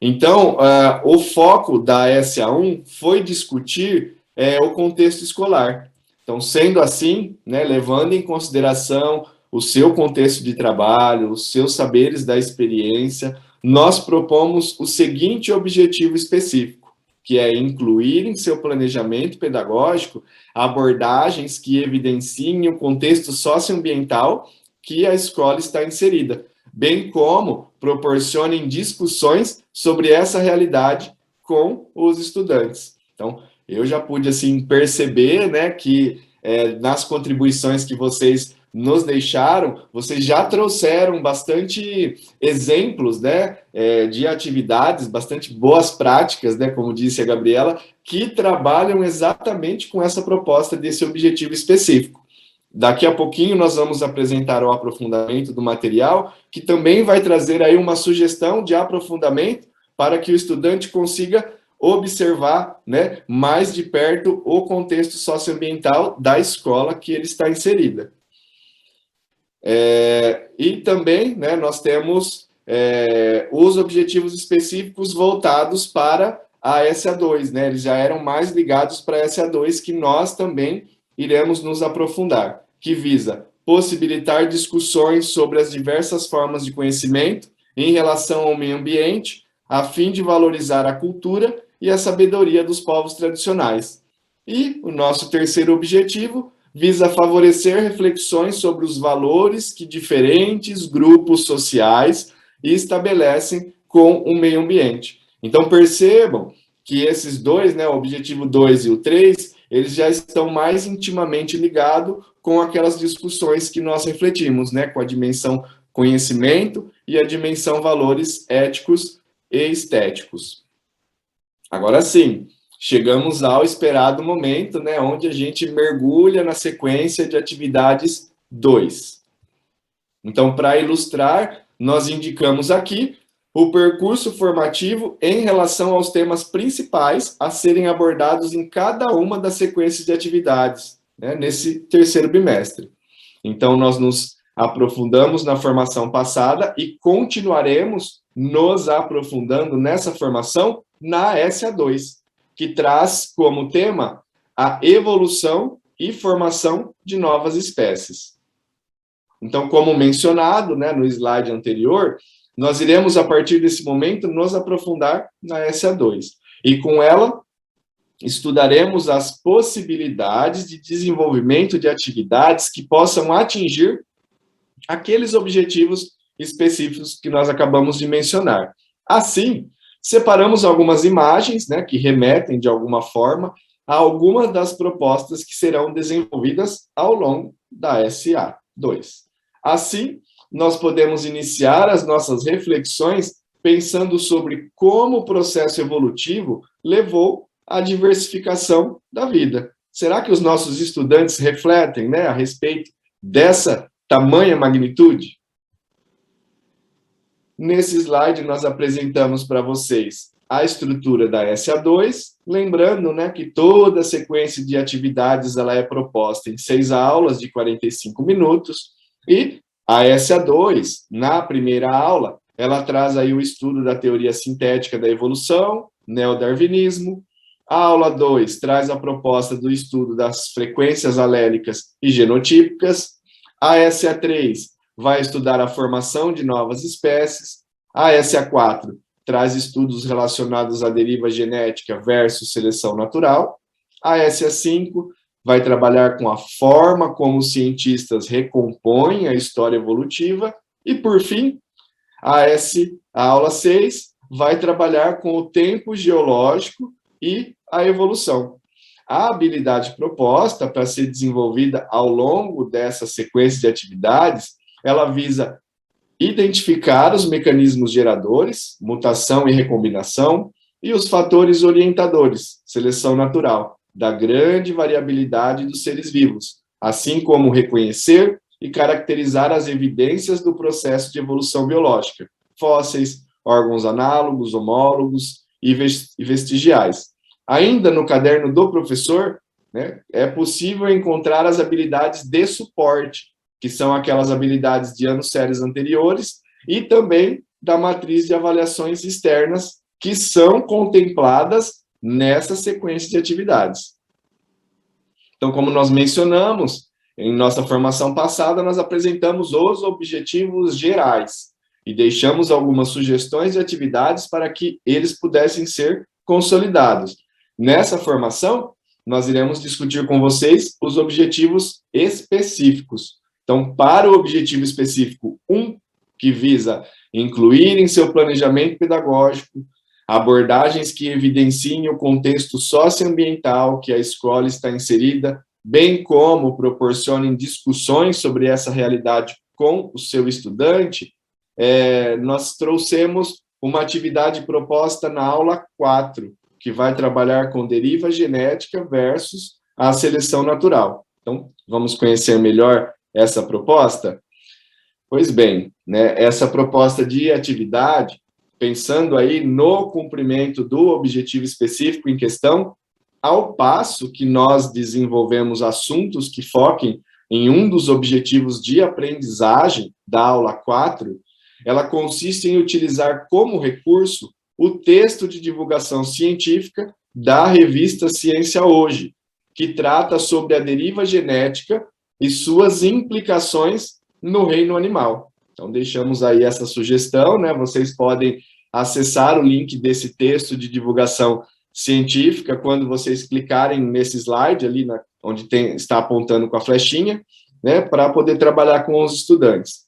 Então, o foco da SA1 foi discutir o contexto escolar. Então, sendo assim, né, levando em consideração o seu contexto de trabalho, os seus saberes da experiência, nós propomos o seguinte objetivo específico, que é incluir em seu planejamento pedagógico abordagens que evidenciem o contexto socioambiental que a escola está inserida, bem como proporcionem discussões sobre essa realidade com os estudantes. Então, eu já pude, assim, perceber, né, que nas contribuições que vocês nos deixaram, vocês já trouxeram bastante exemplos, né, de atividades, bastante boas práticas, né, como disse a Gabriela, que trabalham exatamente com essa proposta desse objetivo específico. Daqui a pouquinho nós vamos apresentar o aprofundamento do material, que também vai trazer aí uma sugestão de aprofundamento para que o estudante consiga observar, né, mais de perto o contexto socioambiental da escola que ele está inserida. E também, né, nós temos os objetivos específicos voltados para a SA2, né, eles já eram mais ligados para a SA2, que nós também iremos nos aprofundar, que visa possibilitar discussões sobre as diversas formas de conhecimento em relação ao meio ambiente, a fim de valorizar a cultura e a sabedoria dos povos tradicionais. E o nosso terceiro objetivo visa favorecer reflexões sobre os valores que diferentes grupos sociais estabelecem com o meio ambiente. Então, percebam que esses dois, né, o objetivo 2 e o 3, eles já estão mais intimamente ligados com aquelas discussões que nós refletimos, né, com a dimensão conhecimento e a dimensão valores éticos e estéticos. Agora sim, chegamos ao esperado momento, né, onde a gente mergulha na sequência de atividades 2. Então, para ilustrar, nós indicamos aqui o percurso formativo em relação aos temas principais a serem abordados em cada uma das sequências de atividades, né, nesse terceiro bimestre. Então, nós nos aprofundamos na formação passada e continuaremos nos aprofundando nessa formação na SA2, que traz como tema a evolução e formação de novas espécies. Então, como mencionado, né, no slide anterior, nós iremos, a partir desse momento, nos aprofundar na SA2. E com ela, estudaremos as possibilidades de desenvolvimento de atividades que possam atingir aqueles objetivos específicos que nós acabamos de mencionar. Assim, separamos algumas imagens, né, que remetem, de alguma forma, a algumas das propostas que serão desenvolvidas ao longo da SA2. Assim, nós podemos iniciar as nossas reflexões pensando sobre como o processo evolutivo levou à diversificação da vida. Será que os nossos estudantes refletem, né, a respeito dessa tamanha magnitude? Nesse slide, nós apresentamos para vocês a estrutura da SA2, lembrando, né, que toda a sequência de atividades ela é proposta em 6 aulas de 45 minutos, e a SA2, na primeira aula, ela traz aí o estudo da teoria sintética da evolução, neodarwinismo. A aula 2 traz a proposta do estudo das frequências alélicas e genotípicas. A SA3 vai estudar a formação de novas espécies. A SA4 traz estudos relacionados à deriva genética versus seleção natural. A SA5 vai trabalhar com a forma como os cientistas recompõem a história evolutiva. E, por fim, a aula 6 vai trabalhar com o tempo geológico e a evolução. A habilidade proposta para ser desenvolvida ao longo dessa sequência de atividades, ela visa identificar os mecanismos geradores, mutação e recombinação, e os fatores orientadores, seleção natural, da grande variabilidade dos seres vivos, assim como reconhecer e caracterizar as evidências do processo de evolução biológica, fósseis, órgãos análogos, homólogos e vestigiais. Ainda no caderno do professor, né, é possível encontrar as habilidades de suporte, que são aquelas habilidades de anos séries anteriores, e também da matriz de avaliações externas, que são contempladas nessa sequência de atividades. Então, como nós mencionamos, em nossa formação passada, nós apresentamos os objetivos gerais e deixamos algumas sugestões de atividades para que eles pudessem ser consolidados. Nessa formação, nós iremos discutir com vocês os objetivos específicos. Então, para o objetivo específico 1, que visa incluir em seu planejamento pedagógico abordagens que evidenciem o contexto socioambiental que a escola está inserida bem como proporcionem discussões sobre essa realidade com o seu estudante, nós trouxemos uma atividade proposta na aula 4, que vai trabalhar com deriva genética versus a seleção natural. Então, vamos conhecer melhor essa proposta? Pois bem, né, essa proposta de atividade, pensando aí no cumprimento do objetivo específico em questão, ao passo que nós desenvolvemos assuntos que foquem em um dos objetivos de aprendizagem da aula 4, ela consiste em utilizar como recurso o texto de divulgação científica da revista Ciência Hoje, que trata sobre a deriva genética e suas implicações no reino animal. Então, deixamos aí essa sugestão, né? Vocês podem acessar o link desse texto de divulgação científica quando vocês clicarem nesse slide ali, onde está apontando com a flechinha, né? Para poder trabalhar com os estudantes.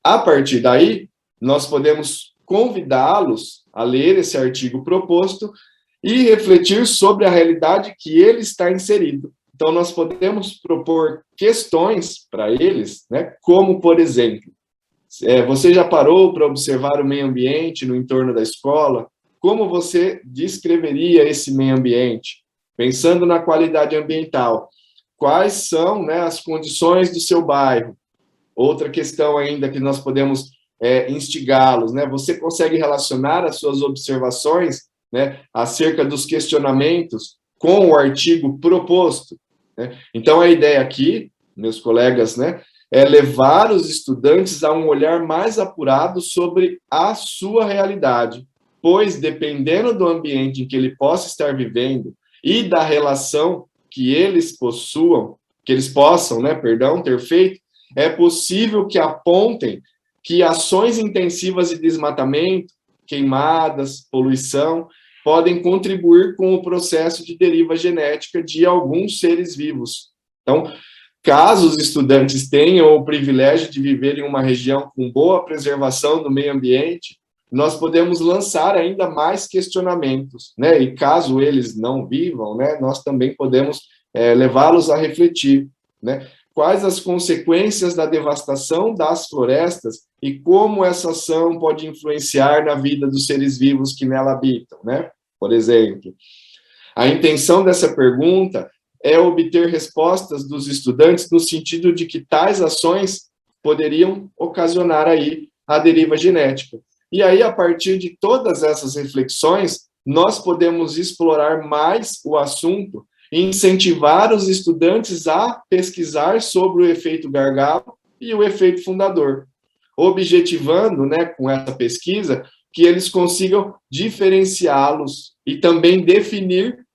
A partir daí, nós podemos convidá-los a ler esse artigo proposto e refletir sobre a realidade que ele está inserido. Então, nós podemos propor questões para eles, né, como, por exemplo, você já parou para observar o meio ambiente no entorno da escola? Como você descreveria esse meio ambiente? Pensando na qualidade ambiental, quais são, né, as condições do seu bairro? Outra questão ainda que nós podemos instigá-los, né? Você consegue relacionar as suas observações, né, acerca dos questionamentos com o artigo proposto, né? Então, a ideia aqui, meus colegas, né, é levar os estudantes a um olhar mais apurado sobre a sua realidade, pois, dependendo do ambiente em que ele possa estar vivendo e da relação que eles possam, né, ter feito, é possível que apontem que ações intensivas de desmatamento, queimadas, poluição, podem contribuir com o processo de deriva genética de alguns seres vivos. Então, caso os estudantes tenham o privilégio de viver em uma região com boa preservação do meio ambiente, nós podemos lançar ainda mais questionamentos, né? E caso eles não vivam, né, nós também podemos levá-los a refletir, né? Quais as consequências da devastação das florestas e como essa ação pode influenciar na vida dos seres vivos que nela habitam, né? Por exemplo, a intenção dessa pergunta é obter respostas dos estudantes no sentido de que tais ações poderiam ocasionar aí a deriva genética. E aí, a partir de todas essas reflexões, nós podemos explorar mais o assunto e incentivar os estudantes a pesquisar sobre o efeito gargalo e o efeito fundador, objetivando, né, com essa pesquisa, que eles consigam diferenciá-los e também definir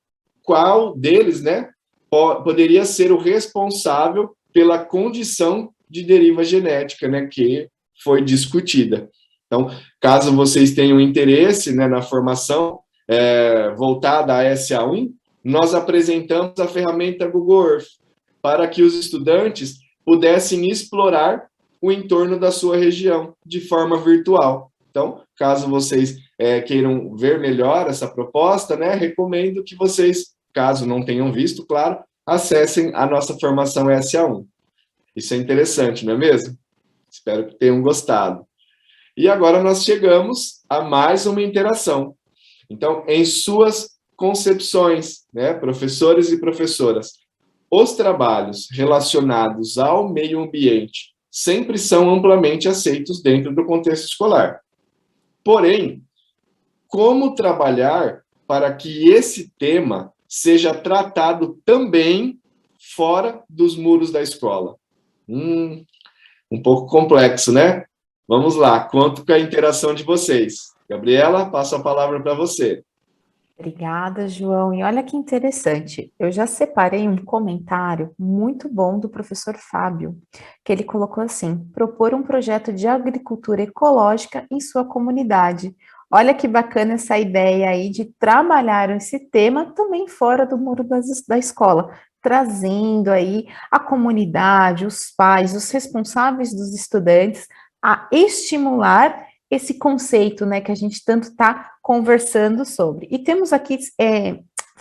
qual deles, né, poderia ser o responsável pela condição de deriva genética, né, que foi discutida. Então, caso vocês tenham interesse, né, na formação voltada à SA1, nós apresentamos a ferramenta Google Earth para que os estudantes pudessem explorar o entorno da sua região de forma virtual. Então, caso vocês queiram ver melhor essa proposta, né, recomendo que vocês, caso não tenham visto, claro, acessem a nossa formação SA1. Isso é interessante, não é mesmo? Espero que tenham gostado. E agora nós chegamos a mais uma interação. Então, em suas concepções, né, professores e professoras, os trabalhos relacionados ao meio ambiente sempre são amplamente aceitos dentro do contexto escolar. Porém, como trabalhar para que esse tema seja tratado também fora dos muros da escola? Um pouco complexo, né? Vamos lá, conto com a interação de vocês. Gabriela, passo a palavra para você.
Obrigada, João. E olha que interessante, eu já separei um comentário muito bom do professor Fábio, que ele colocou assim: propor um projeto de agricultura ecológica em sua comunidade. Olha que bacana essa ideia aí de trabalhar esse tema também fora do muro da escola, trazendo aí a comunidade, os pais, os responsáveis dos estudantes a estimular esse conceito, né, que a gente tanto está conversando sobre. E temos aqui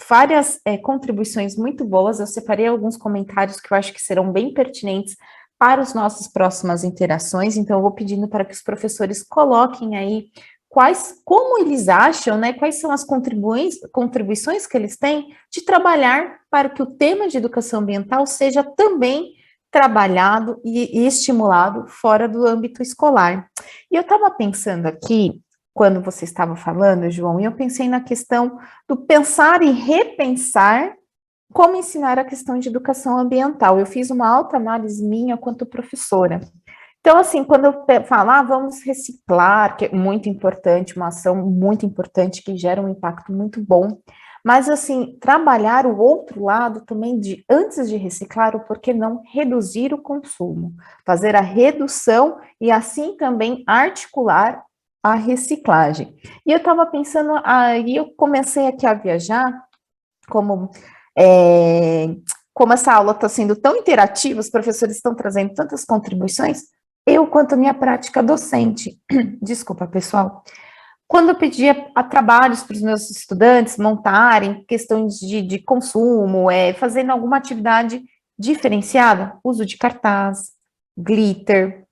várias contribuições muito boas. Eu separei alguns comentários que eu acho que serão bem pertinentes para as nossas próximas interações, então eu vou pedindo para que os professores coloquem aí como eles acham, né, quais são as contribuições que eles têm de trabalhar para que o tema de educação ambiental seja também trabalhado e estimulado fora do âmbito escolar. E eu estava pensando aqui, quando você estava falando, João, e eu pensei na questão do pensar e repensar como ensinar a questão de educação ambiental. Eu fiz uma autoanálise minha quanto professora. Então, assim, quando eu falar, vamos reciclar, que é muito importante, uma ação muito importante que gera um impacto muito bom, mas, assim, trabalhar o outro lado também de, antes de reciclar, o porquê não reduzir o consumo, fazer a redução e, assim, também articular a reciclagem. E eu estava pensando, aí eu comecei aqui a viajar, como como essa aula está sendo tão interativa, os professores estão trazendo tantas contribuições, eu, quanto à minha prática docente, desculpa, pessoal, quando eu pedia trabalhos para os meus estudantes montarem questões de consumo, fazendo alguma atividade diferenciada, uso de cartaz, glitter,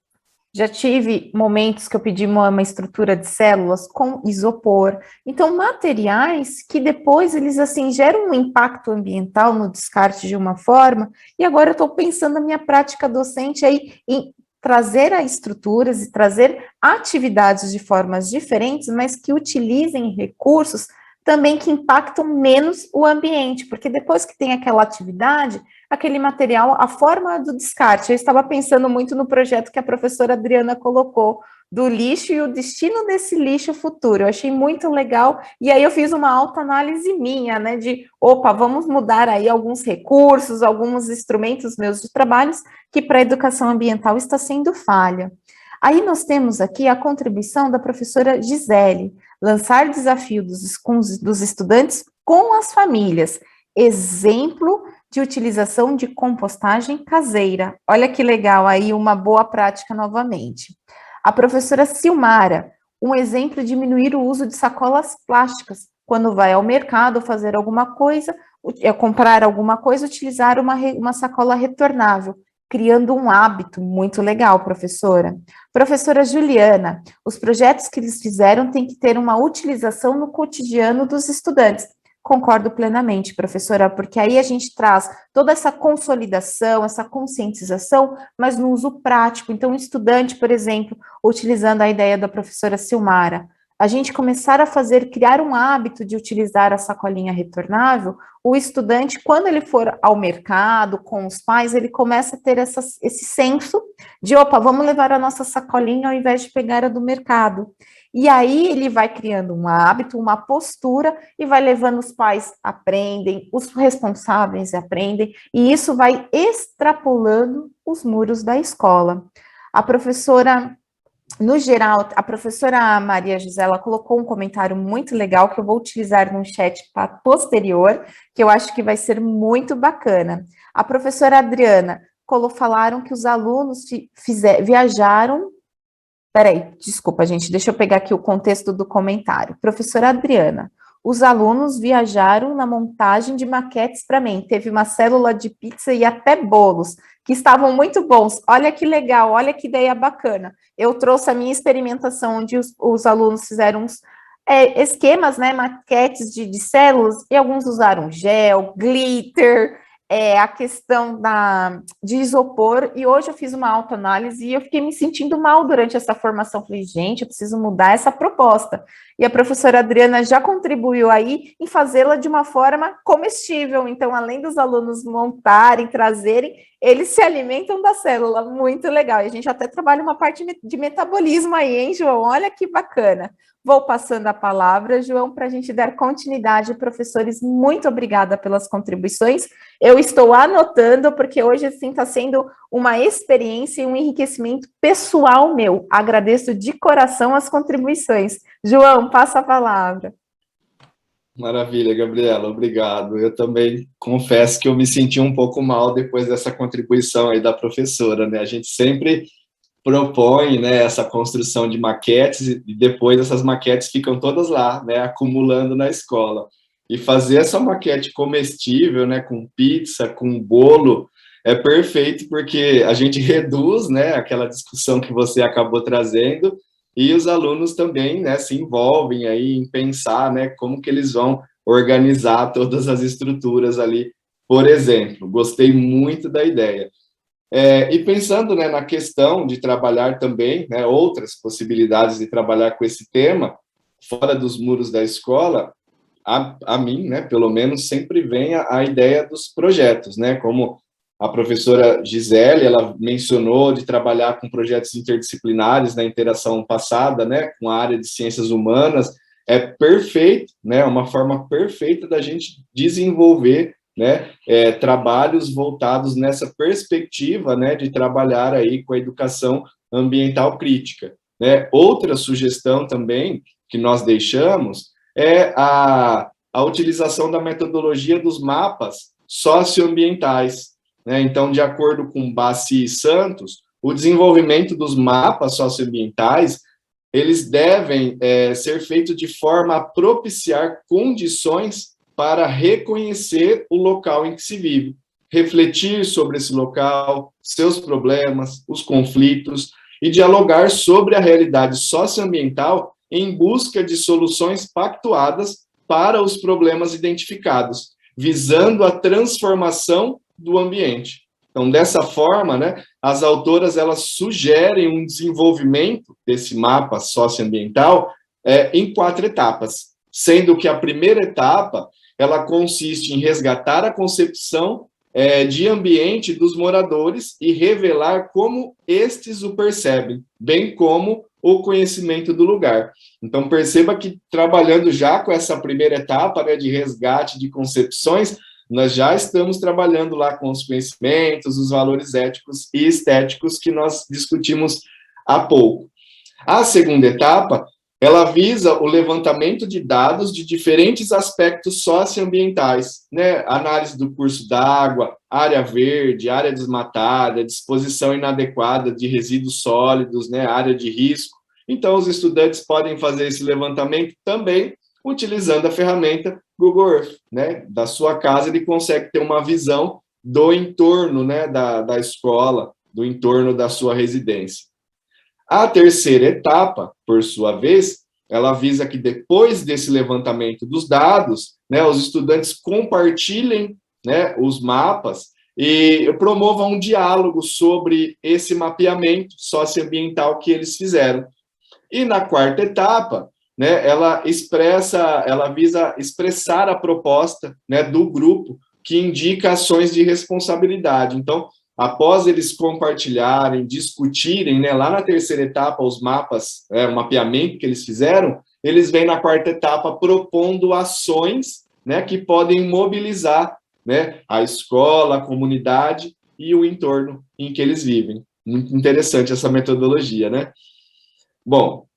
já tive momentos que eu pedi uma estrutura de células com isopor. Então, materiais que depois eles, assim, geram um impacto ambiental no descarte de uma forma, e agora eu estou pensando na minha prática docente aí em trazer estruturas e trazer atividades de formas diferentes, mas que utilizem recursos também que impactam menos o ambiente, porque depois que tem aquela atividade, aquele material, a forma do descarte. Eu estava pensando muito no projeto que a professora Adriana colocou, do lixo e o destino desse lixo futuro. Eu achei muito legal, e aí eu fiz uma autoanálise minha, né, de, opa, vamos mudar aí alguns recursos, alguns instrumentos meus de trabalhos, que para a educação ambiental está sendo falha. Aí nós temos aqui a contribuição da professora Gisele, lançar desafio dos estudantes com as famílias, exemplo de utilização de compostagem caseira. Olha que legal, aí uma boa prática novamente. A professora Silmara, um exemplo de diminuir o uso de sacolas plásticas. Quando vai ao mercado fazer alguma coisa, comprar alguma coisa, utilizar uma sacola retornável, criando um hábito muito legal, professora. Professora Juliana, os projetos que eles fizeram têm que ter uma utilização no cotidiano dos estudantes. Concordo plenamente, professora, porque aí a gente traz toda essa consolidação, essa conscientização, mas no uso prático. Então, o estudante, por exemplo, utilizando a ideia da professora Silmara, a gente começar a criar um hábito de utilizar a sacolinha retornável, o estudante, quando ele for ao mercado com os pais, ele começa a ter esse senso de, opa, vamos levar a nossa sacolinha ao invés de pegar a do mercado. E aí ele vai criando um hábito, uma postura, e vai levando os pais aprendem, os responsáveis aprendem, e isso vai extrapolando os muros da escola. A professora, no geral, a professora Maria Gisela colocou um comentário muito legal que eu vou utilizar no chat posterior, que eu acho que vai ser muito bacana. A professora Adriana falaram que os alunos viajaram. Peraí, desculpa, gente, deixa eu pegar aqui o contexto do comentário. Professora Adriana, os alunos viajaram na montagem de maquetes para mim. Teve uma célula de pizza e até bolos, que estavam muito bons. Olha que legal, olha que ideia bacana. Eu trouxe a minha experimentação, onde os alunos fizeram uns esquemas, né, maquetes de células, e alguns usaram gel, glitter, a questão de isopor, e hoje eu fiz uma autoanálise e eu fiquei me sentindo mal durante essa formação. Falei, gente, eu preciso mudar essa proposta. E a professora Adriana já contribuiu aí em fazê-la de uma forma comestível. Então, além dos alunos montarem, trazerem, eles se alimentam da célula. Muito legal. E a gente até trabalha uma parte de metabolismo aí, hein, João? Olha que bacana. Vou passando a palavra, João, para a gente dar continuidade. Professores, muito obrigada pelas contribuições. Eu estou anotando, porque hoje, assim, está sendo uma experiência e um enriquecimento pessoal meu. Agradeço de coração as contribuições. João, passa a palavra.
Maravilha, Gabriela, obrigado. Eu também confesso que eu me senti um pouco mal depois dessa contribuição aí da professora, né? A gente sempre propõe, né, essa construção de maquetes e depois essas maquetes ficam todas lá, né, acumulando na escola. E fazer essa maquete comestível, né, com pizza, com bolo, é perfeito, porque a gente reduz, né, aquela discussão que você acabou trazendo, e os alunos também, né, se envolvem aí em pensar, né, como que eles vão organizar todas as estruturas ali, por exemplo. Gostei muito da ideia. E pensando, né, na questão de trabalhar também, né, outras possibilidades de trabalhar com esse tema, fora dos muros da escola, a mim, né, pelo menos, sempre vem a ideia dos projetos, né, como a professora Gisele, ela mencionou de trabalhar com projetos interdisciplinares na interação passada, né, com a área de ciências humanas, é perfeito, né, uma forma perfeita da gente desenvolver, né, trabalhos voltados nessa perspectiva, né, de trabalhar aí com a educação ambiental crítica, né. Outra sugestão também que nós deixamos é a utilização da metodologia dos mapas socioambientais, né. Então, de acordo com Bassi e Santos, o desenvolvimento dos mapas socioambientais, eles devem ser feitos de forma a propiciar condições para reconhecer o local em que se vive, refletir sobre esse local, seus problemas, os conflitos, e dialogar sobre a realidade socioambiental em busca de soluções pactuadas para os problemas identificados, visando a transformação do ambiente. Então, dessa forma, né, as autoras elas sugerem um desenvolvimento desse mapa socioambiental em 4 etapas, sendo que a primeira etapa ela consiste em resgatar a concepção de ambiente dos moradores e revelar como estes o percebem, bem como o conhecimento do lugar. Então, perceba que trabalhando já com essa primeira etapa, né, de resgate de concepções, nós já estamos trabalhando lá com os conhecimentos, os valores éticos e estéticos que nós discutimos há pouco. A segunda etapa, ela visa o levantamento de dados de diferentes aspectos socioambientais, né? Análise do curso d'água, área verde, área desmatada, disposição inadequada de resíduos sólidos, né? Área de risco. Então, os estudantes podem fazer esse levantamento também utilizando a ferramenta Google Earth, né? Da sua casa, ele consegue ter uma visão do entorno, né? Da escola, do entorno da sua residência. A terceira etapa, por sua vez, ela visa que depois desse levantamento dos dados, né, os estudantes compartilhem, né, os mapas e promovam um diálogo sobre esse mapeamento socioambiental que eles fizeram. E na quarta etapa, né, ela visa expressar a proposta, né, do grupo que indica ações de responsabilidade. Então, após eles compartilharem, discutirem, né, lá na terceira etapa, os mapas, o mapeamento que eles fizeram, eles vêm na quarta etapa propondo ações, né, que podem mobilizar, né, a escola, a comunidade e o entorno em que eles vivem. Muito interessante essa metodologia, né? Bom,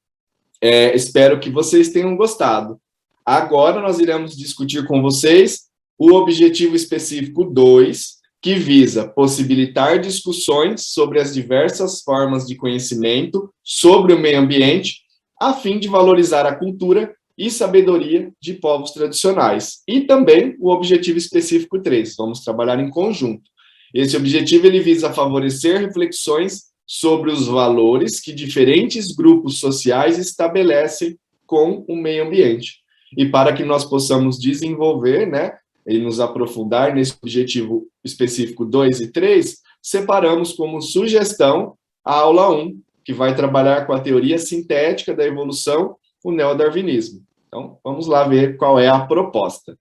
espero que vocês tenham gostado. Agora nós iremos discutir com vocês o objetivo específico 2, que visa possibilitar discussões sobre as diversas formas de conhecimento sobre o meio ambiente, a fim de valorizar a cultura e sabedoria de povos tradicionais. E também o objetivo específico 3, vamos trabalhar em conjunto. Esse objetivo ele visa favorecer reflexões sobre os valores que diferentes grupos sociais estabelecem com o meio ambiente. E para que nós possamos desenvolver, né, e nos aprofundar nesse objetivo específico 2 e 3, separamos como sugestão a aula 1, que vai trabalhar com a teoria sintética da evolução, o neodarwinismo. Então, vamos lá ver qual é a proposta.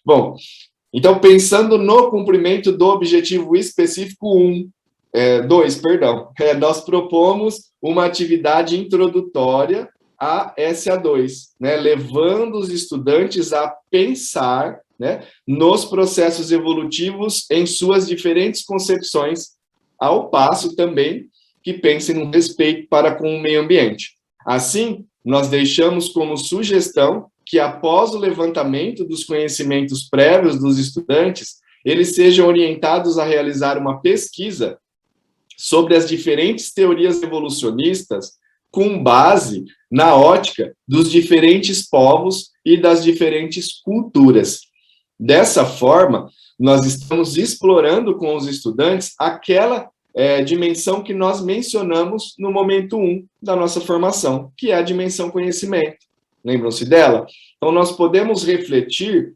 Bom, então, pensando no cumprimento do objetivo específico 2, nós propomos uma atividade introdutória a SA2, né, levando os estudantes a pensar, né, nos processos evolutivos em suas diferentes concepções, ao passo também que pensem no respeito para com o meio ambiente. Assim, nós deixamos como sugestão que, após o levantamento dos conhecimentos prévios dos estudantes, eles sejam orientados a realizar uma pesquisa sobre as diferentes teorias evolucionistas com base na ótica dos diferentes povos e das diferentes culturas. Dessa forma, nós estamos explorando com os estudantes aquela dimensão que nós mencionamos no momento 1 da nossa formação, que é a dimensão conhecimento. Lembram-se dela? Então, nós podemos refletir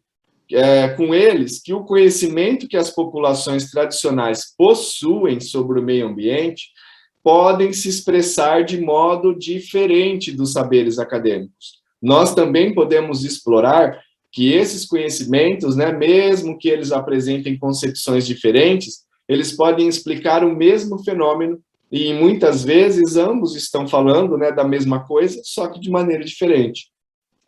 com eles que o conhecimento que as populações tradicionais possuem sobre o meio ambiente podem se expressar de modo diferente dos saberes acadêmicos. Nós também podemos explorar que esses conhecimentos, né, mesmo que eles apresentem concepções diferentes, eles podem explicar o mesmo fenômeno e muitas vezes ambos estão falando, né, da mesma coisa, só que de maneira diferente.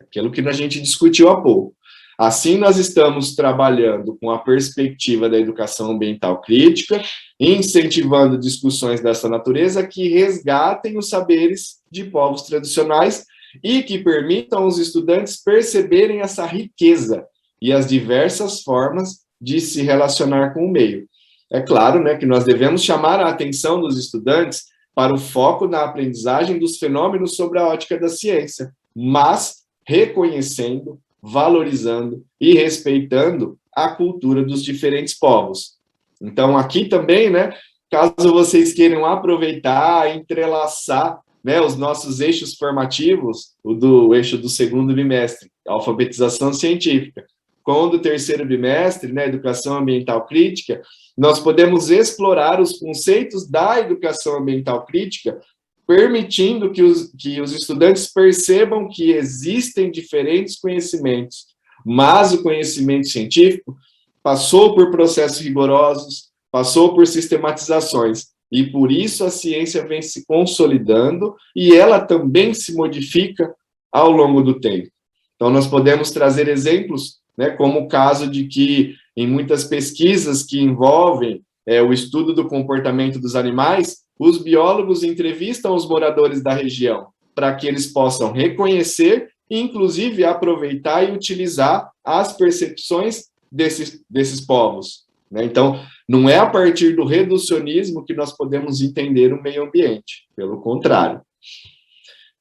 Aquilo que a gente discutiu há pouco. Assim, nós estamos trabalhando com a perspectiva da educação ambiental crítica, incentivando discussões dessa natureza que resgatem os saberes de povos tradicionais e que permitam aos estudantes perceberem essa riqueza e as diversas formas de se relacionar com o meio. É claro, né, que nós devemos chamar a atenção dos estudantes para o foco na aprendizagem dos fenômenos sobre a ótica da ciência, mas reconhecendo, valorizando e respeitando a cultura dos diferentes povos. Então, aqui também, né, caso vocês queiram aproveitar, entrelaçar, né, os nossos eixos formativos, o eixo do segundo bimestre, alfabetização científica, com o do terceiro bimestre, né, educação ambiental crítica, nós podemos explorar os conceitos da educação ambiental crítica, permitindo que os estudantes percebam que existem diferentes conhecimentos, mas o conhecimento científico passou por processos rigorosos, passou por sistematizações, e por isso a ciência vem se consolidando e ela também se modifica ao longo do tempo. Então, nós podemos trazer exemplos, né, como o caso de que, em muitas pesquisas que envolvem o estudo do comportamento dos animais, os biólogos entrevistam os moradores da região para que eles possam reconhecer e, inclusive, aproveitar e utilizar as percepções desses povos. Né? Então, não é a partir do reducionismo que nós podemos entender o meio ambiente, pelo contrário.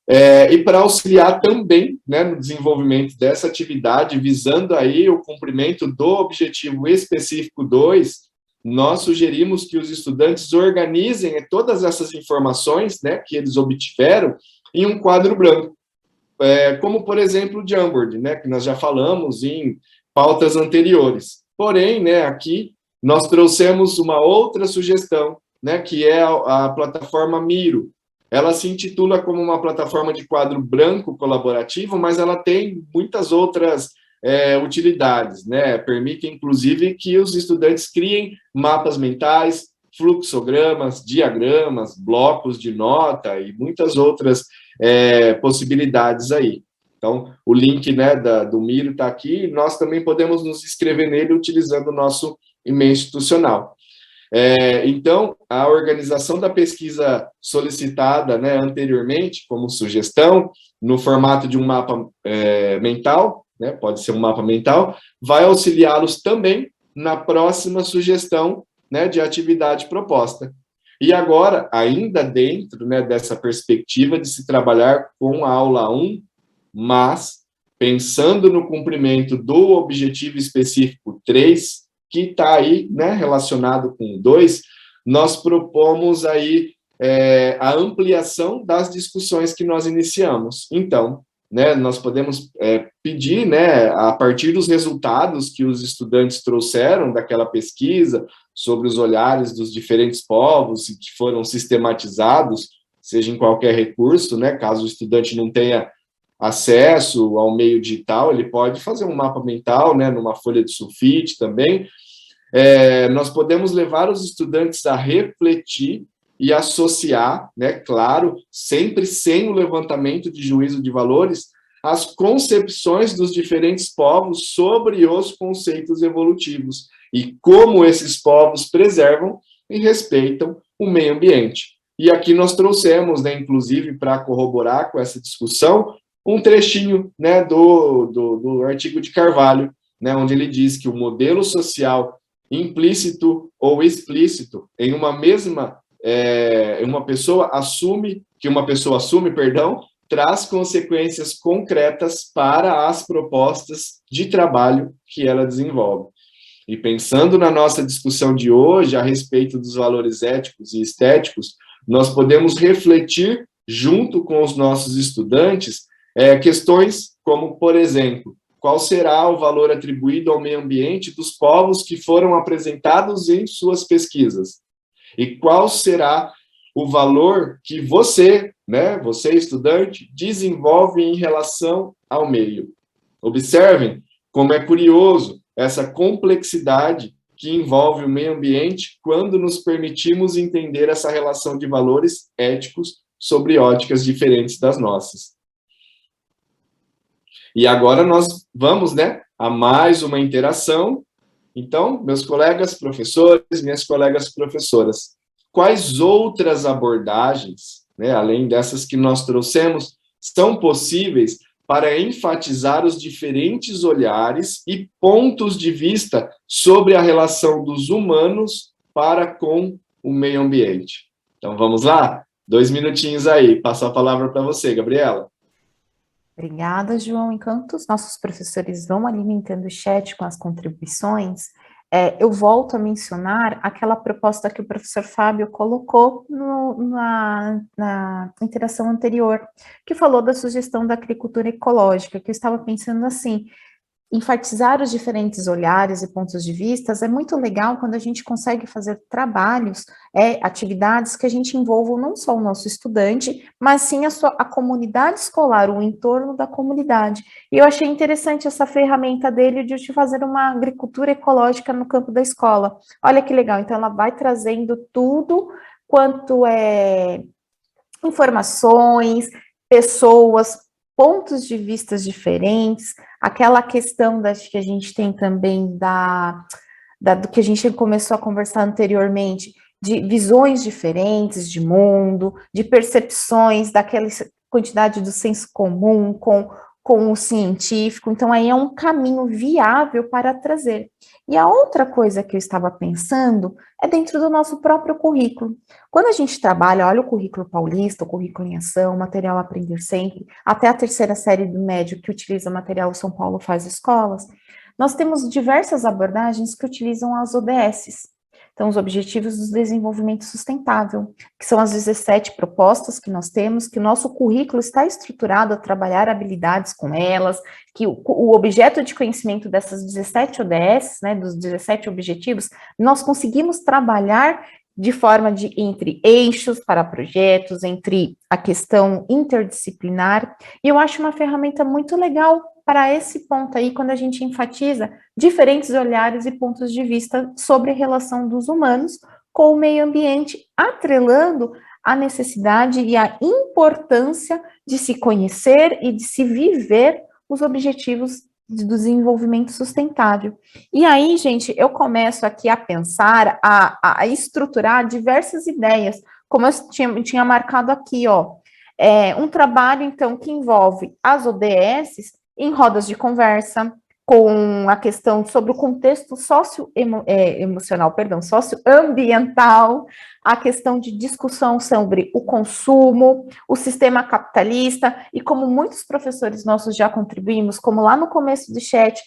E para auxiliar também, né, no desenvolvimento dessa atividade, visando aí o cumprimento do objetivo específico 2, nós sugerimos que os estudantes organizem todas essas informações, né, que eles obtiveram em um quadro branco, como, por exemplo, o Jamboard, né, que nós já falamos em pautas anteriores. Porém, né, aqui nós trouxemos uma outra sugestão, né, que é a plataforma Miro. Ela se intitula como uma plataforma de quadro branco colaborativo, mas ela tem muitas outras utilidades, né? Permite, inclusive, que os estudantes criem mapas mentais, fluxogramas, diagramas, blocos de nota e muitas outras possibilidades aí. Então, o link, né, do Miro está aqui, e nós também podemos nos inscrever nele utilizando o nosso e-mail institucional. Então, a organização da pesquisa solicitada, né, anteriormente, como sugestão, no formato de um mapa mental, né, pode ser um mapa mental, vai auxiliá-los também na próxima sugestão, né, de atividade proposta. E agora, ainda dentro, né, dessa perspectiva de se trabalhar com a aula 1, mas pensando no cumprimento do objetivo específico 3, que está aí, né, relacionado com o 2, nós propomos aí a ampliação das discussões que nós iniciamos. Então, né, nós podemos pedir, né, a partir dos resultados que os estudantes trouxeram daquela pesquisa sobre os olhares dos diferentes povos e que foram sistematizados, seja em qualquer recurso, né, caso o estudante não tenha acesso ao meio digital, ele pode fazer um mapa mental, né, numa folha de sulfite também. Nós podemos levar os estudantes a refletir e associar, né, claro, sempre sem o levantamento de juízo de valores, as concepções dos diferentes povos sobre os conceitos evolutivos e como esses povos preservam e respeitam o meio ambiente. E aqui nós trouxemos, né, inclusive, para corroborar com essa discussão, um trechinho, né, do artigo de Carvalho, né, onde ele diz que o modelo social implícito ou explícito em uma mesma uma pessoa assume que uma pessoa assume, perdão, traz consequências concretas para as propostas de trabalho que ela desenvolve. E pensando na nossa discussão de hoje a respeito dos valores éticos e estéticos, nós podemos refletir junto com os nossos estudantes questões como, por exemplo, qual será o valor atribuído ao meio ambiente dos povos que foram apresentados em suas pesquisas? E qual será o valor que você, você estudante, desenvolve em relação ao meio? Observem como é curioso essa complexidade que envolve o meio ambiente quando nos permitimos entender essa relação de valores éticos sobre óticas diferentes das nossas. E agora nós vamos, a mais uma interação. Então, meus colegas professores, minhas colegas professoras, quais outras abordagens, além dessas que nós trouxemos, são possíveis para enfatizar os diferentes olhares e pontos de vista sobre a relação dos humanos para com o meio ambiente? Então, vamos lá? 2 minutinhos aí, passo a palavra para você, Gabriela.
Obrigada, João. Enquanto os nossos professores vão alimentando o chat com as contribuições, eu volto a mencionar aquela proposta que o professor Fábio colocou na interação anterior, que falou da sugestão da agricultura ecológica, que eu estava pensando assim, enfatizar os diferentes olhares e pontos de vista é muito legal quando a gente consegue fazer trabalhos, atividades que a gente envolva não só o nosso estudante, mas sim a comunidade escolar, o entorno da comunidade. E eu achei interessante essa ferramenta dele de fazer uma agricultura ecológica no campo da escola. Olha que legal, então ela vai trazendo tudo quanto informações, pessoas, pontos de vistas diferentes, aquela questão que a gente tem também do que a gente começou a conversar anteriormente, de visões diferentes de mundo, de percepções daquela quantidade do senso comum com o científico, então aí é um caminho viável para trazer. E a outra coisa que eu estava pensando é dentro do nosso próprio currículo. Quando a gente trabalha, olha o currículo paulista, o currículo em ação, material Aprender Sempre, até a 3ª série do médio que utiliza o material São Paulo Faz Escolas, nós temos diversas abordagens que utilizam as ODSs. Então, os Objetivos do Desenvolvimento Sustentável, que são as 17 propostas que nós temos, que o nosso currículo está estruturado a trabalhar habilidades com elas, que o objeto de conhecimento dessas 17 ODS, dos 17 objetivos, nós conseguimos trabalhar de forma entre eixos para projetos, entre a questão interdisciplinar, e eu acho uma ferramenta muito legal para esse ponto aí, quando a gente enfatiza diferentes olhares e pontos de vista sobre a relação dos humanos com o meio ambiente, atrelando a necessidade e a importância de se conhecer e de se viver os objetivos de desenvolvimento sustentável. E aí, gente, eu começo aqui a pensar, a estruturar diversas ideias, como eu tinha marcado aqui, um trabalho, então, que envolve as ODSs em rodas de conversa, com a questão sobre o contexto socioambiental, a questão de discussão sobre o consumo, o sistema capitalista, e como muitos professores nossos já contribuímos, como lá no começo do chat,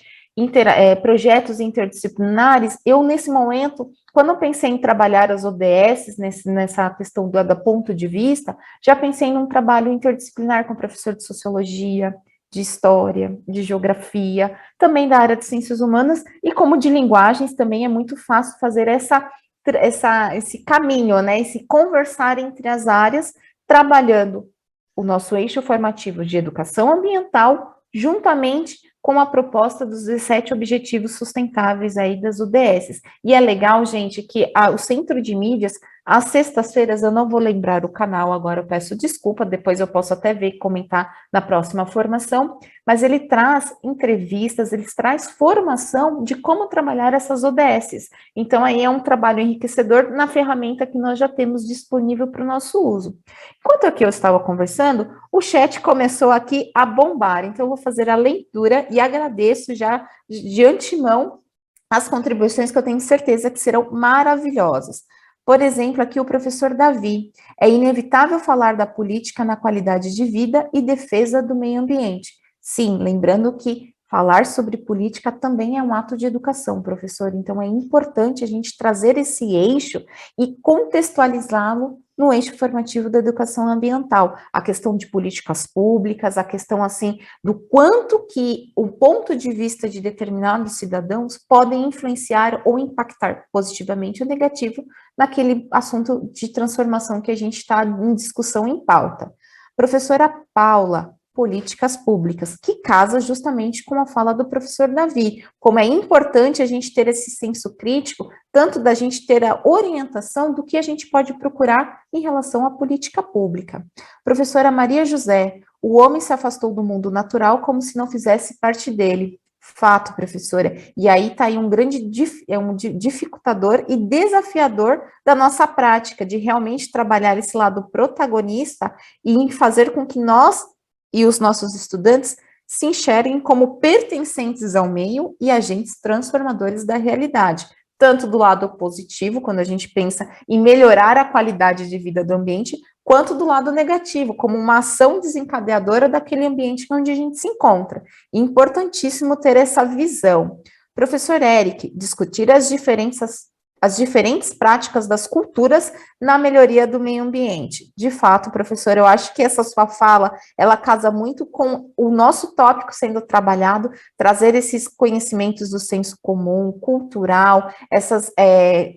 projetos interdisciplinares, eu, nesse momento, quando eu pensei em trabalhar as ODSs, nessa questão do ponto de vista, já pensei num trabalho interdisciplinar com professor de sociologia, de história, de geografia, também da área de ciências humanas, e como de linguagens também é muito fácil fazer esse caminho, esse conversar entre as áreas, trabalhando o nosso eixo formativo de educação ambiental, juntamente com a proposta dos 17 objetivos sustentáveis aí das UDSs. E é legal, gente, que o Centro de Mídias, às sextas-feiras, eu não vou lembrar o canal agora, eu peço desculpa, depois eu posso até ver e comentar na próxima formação, mas ele traz entrevistas, ele traz formação de como trabalhar essas ODSs. Então, aí é um trabalho enriquecedor na ferramenta que nós já temos disponível para o nosso uso. Enquanto aqui eu estava conversando, o chat começou aqui a bombar, então eu vou fazer a leitura e agradeço já de antemão as contribuições que eu tenho certeza que serão maravilhosas. Por exemplo, aqui o professor Davi, é inevitável falar da política na qualidade de vida e defesa do meio ambiente. Sim, lembrando que falar sobre política também é um ato de educação, professor, então é importante a gente trazer esse eixo e contextualizá-lo no eixo formativo da educação ambiental, a questão de políticas públicas, a questão, assim, do quanto que o ponto de vista de determinados cidadãos podem influenciar ou impactar positivamente ou negativo naquele assunto de transformação que a gente está em discussão em pauta. Professora Paula, políticas públicas, que casa justamente com a fala do professor Davi, como é importante a gente ter esse senso crítico, tanto da gente ter a orientação do que a gente pode procurar em relação à política pública. Professora Maria José, o homem se afastou do mundo natural como se não fizesse parte dele. Fato, professora. E aí está aí um grande dificultador e desafiador da nossa prática, de realmente trabalhar esse lado protagonista e em fazer com que nós e os nossos estudantes se enxerguem como pertencentes ao meio e agentes transformadores da realidade, tanto do lado positivo, quando a gente pensa em melhorar a qualidade de vida do ambiente, quanto do lado negativo, como uma ação desencadeadora daquele ambiente onde a gente se encontra. Importantíssimo ter essa visão. Professor Eric, discutir as diferentes práticas das culturas na melhoria do meio ambiente. De fato, professor, eu acho que essa sua fala, ela casa muito com o nosso tópico sendo trabalhado, trazer esses conhecimentos do senso comum, cultural, essas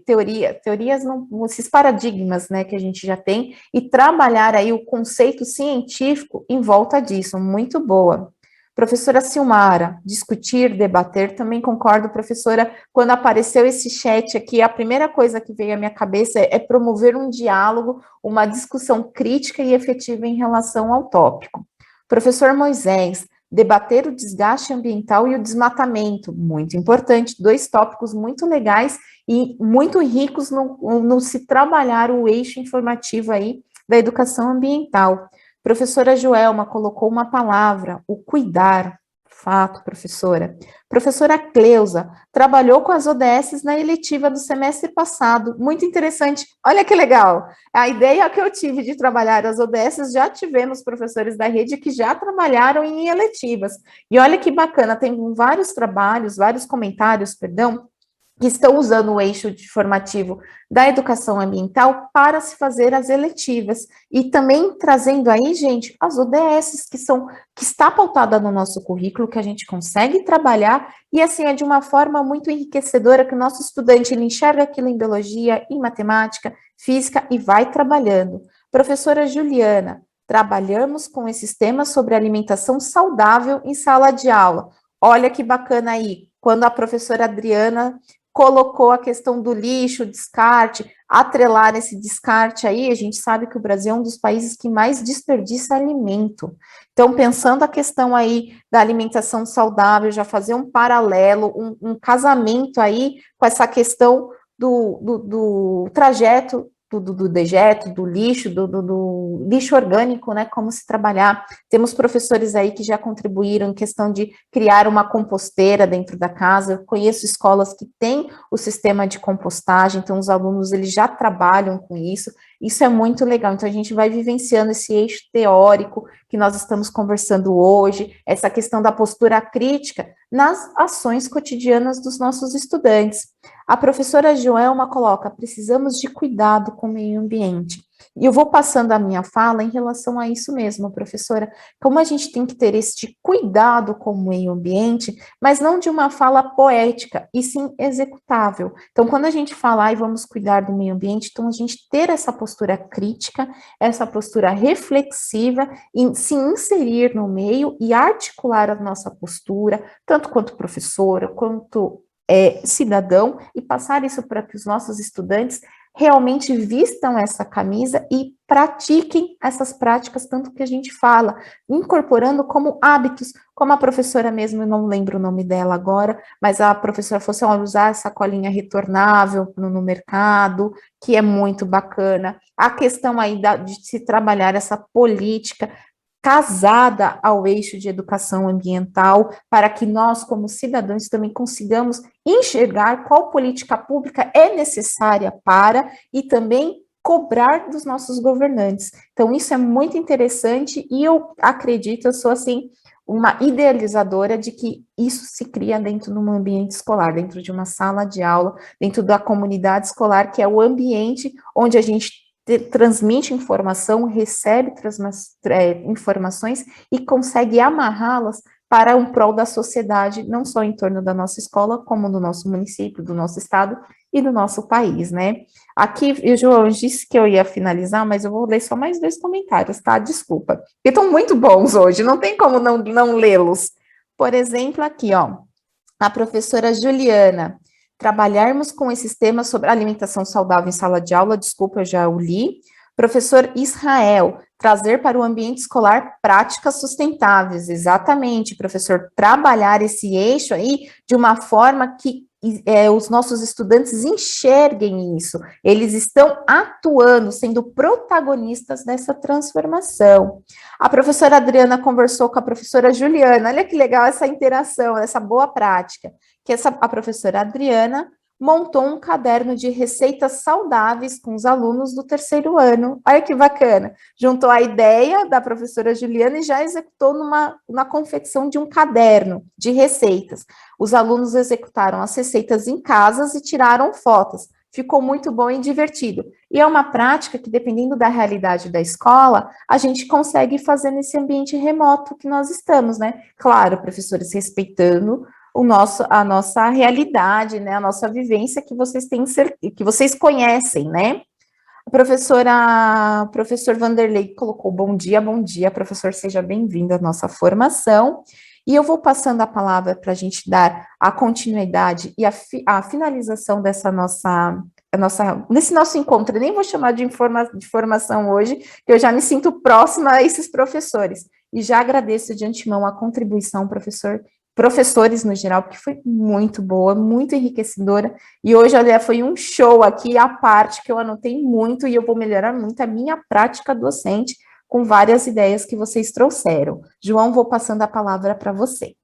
teorias, não, esses paradigmas, né, que a gente já tem, e trabalhar aí o conceito científico em volta disso, muito boa. Professora Silmara, discutir, debater, também concordo, professora, quando apareceu esse chat aqui, a primeira coisa que veio à minha cabeça é promover um diálogo, uma discussão crítica e efetiva em relação ao tópico. Professor Moisés, debater o desgaste ambiental e o desmatamento, muito importante, dois tópicos muito legais e muito ricos no se trabalhar o eixo informativo aí da educação ambiental. Professora Joelma colocou uma palavra, o cuidar. Fato, professora. Professora Cleusa trabalhou com as ODS na eletiva do semestre passado. Muito interessante. Olha que legal. A ideia que eu tive de trabalhar as ODS, já tivemos professores da rede que já trabalharam em eletivas. E olha que bacana, tem vários trabalhos, vários comentários, perdão, que estão usando o eixo formativo da educação ambiental para se fazer as eletivas, e também trazendo aí, gente, as ODS que está pautada no nosso currículo, que a gente consegue trabalhar, e assim, é de uma forma muito enriquecedora, que o nosso estudante, ele enxerga aquilo em biologia, em matemática, física, e vai trabalhando. Professora Juliana, trabalhamos com esses temas sobre alimentação saudável em sala de aula. Olha que bacana aí, quando a professora Adriana colocou a questão do lixo, descarte, atrelar esse descarte aí, a gente sabe que o Brasil é um dos países que mais desperdiça alimento. Então, pensando a questão aí da alimentação saudável, já fazer um paralelo, um casamento aí com essa questão do trajeto do dejeto, do lixo, do lixo orgânico, né, como se trabalhar. Temos professores aí que já contribuíram em questão de criar uma composteira dentro da casa. Eu conheço escolas que têm o sistema de compostagem, então os alunos, eles já trabalham com isso. Isso é muito legal. Então, a gente vai vivenciando esse eixo teórico que nós estamos conversando hoje, essa questão da postura crítica nas ações cotidianas dos nossos estudantes. A professora Joelma coloca, precisamos de cuidado com o meio ambiente. E eu vou passando a minha fala em relação a isso mesmo, professora, como a gente tem que ter este cuidado com o meio ambiente, mas não de uma fala poética, e sim executável. Então, quando a gente falar e vamos cuidar do meio ambiente, então a gente ter essa postura crítica, essa postura reflexiva, e se inserir no meio e articular a nossa postura, tanto quanto professora, quanto cidadão, e passar isso para que os nossos estudantes realmente vistam essa camisa e pratiquem essas práticas, tanto que a gente fala, incorporando como hábitos, como a professora mesmo, eu não lembro o nome dela agora, mas a professora fosse usar essa colinha retornável no mercado, que é muito bacana. A questão aí de se trabalhar essa política casada ao eixo de educação ambiental, para que nós, como cidadãos, também consigamos enxergar qual política pública é necessária para e também cobrar dos nossos governantes. Então, isso é muito interessante e eu acredito, eu sou assim, uma idealizadora de que isso se cria dentro de um ambiente escolar, dentro de uma sala de aula, dentro da comunidade escolar, que é o ambiente onde a gente transmite informação, recebe informações e consegue amarrá-las para um prol da sociedade, não só em torno da nossa escola, como do nosso município, do nosso estado e do nosso país, né? Aqui, o João disse que eu ia finalizar, mas eu vou ler só mais 2 comentários, tá? Desculpa. Porque estão muito bons hoje, não tem como não lê-los. Por exemplo, aqui, ó, a professora Juliana, trabalharmos com esses temas sobre alimentação saudável em sala de aula, desculpa, eu já o li. Professor Israel, trazer para o ambiente escolar práticas sustentáveis, exatamente, professor, trabalhar esse eixo aí de uma forma que os nossos estudantes enxerguem isso, eles estão atuando, sendo protagonistas dessa transformação. A professora Adriana conversou com a professora Juliana, olha que legal essa interação, essa boa prática, que a professora Adriana montou um caderno de receitas saudáveis com os alunos do 3º ano. Olha que bacana. Juntou a ideia da professora Juliana e já executou na confecção de um caderno de receitas. Os alunos executaram as receitas em casas e tiraram fotos. Ficou muito bom e divertido. E é uma prática que, dependendo da realidade da escola, a gente consegue fazer nesse ambiente remoto que nós estamos, né? Claro, professores, respeitando a nossa realidade, né, a nossa vivência que vocês têm, que vocês conhecem, né? O professor Vanderlei colocou bom dia, professor, seja bem-vindo à nossa formação. E eu vou passando a palavra para a gente dar a continuidade e a finalização nesse nosso encontro. Eu nem vou chamar de formação hoje, que eu já me sinto próxima a esses professores. E já agradeço de antemão a contribuição, professores no geral, porque foi muito boa, muito enriquecedora, e hoje, olha, foi um show aqui, à parte, que eu anotei muito, e eu vou melhorar muito a minha prática docente, com várias ideias que vocês trouxeram. João, vou passando a palavra para você.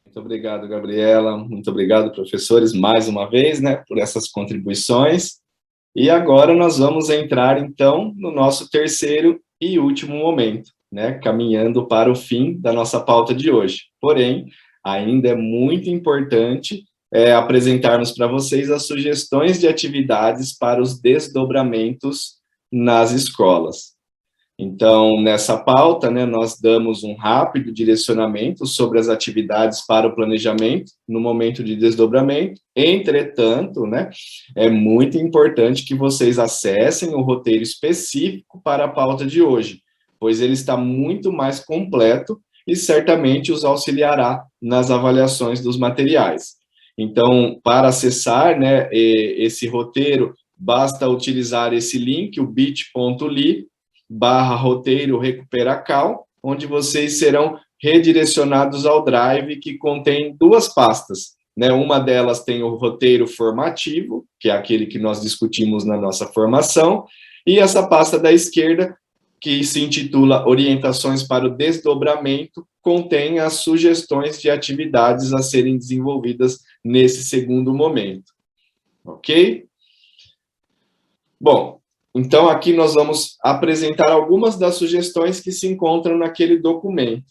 Muito obrigado, Gabriela, muito obrigado, professores, mais uma vez, né, por essas contribuições, e agora nós vamos entrar, então, no nosso terceiro e último momento, né, caminhando para o fim da nossa pauta de hoje. Porém, ainda é muito importante apresentarmos para vocês as sugestões de atividades para os desdobramentos nas escolas. Então, nessa pauta, né, nós damos um rápido direcionamento sobre as atividades para o planejamento no momento de desdobramento. Entretanto, né, é muito importante que vocês acessem o roteiro específico para a pauta de hoje, pois ele está muito mais completo e certamente os auxiliará nas avaliações dos materiais. Então, para acessar, né, esse roteiro, basta utilizar esse link, o bit.ly/roteiro recuperacal, onde vocês serão redirecionados ao Drive, que contém 2 pastas, né? Uma delas tem o roteiro formativo, que é aquele que nós discutimos na nossa formação, e essa pasta da esquerda, que se intitula Orientações para o Desdobramento, contém as sugestões de atividades a serem desenvolvidas nesse segundo momento. Ok? Bom, então aqui nós vamos apresentar algumas das sugestões que se encontram naquele documento,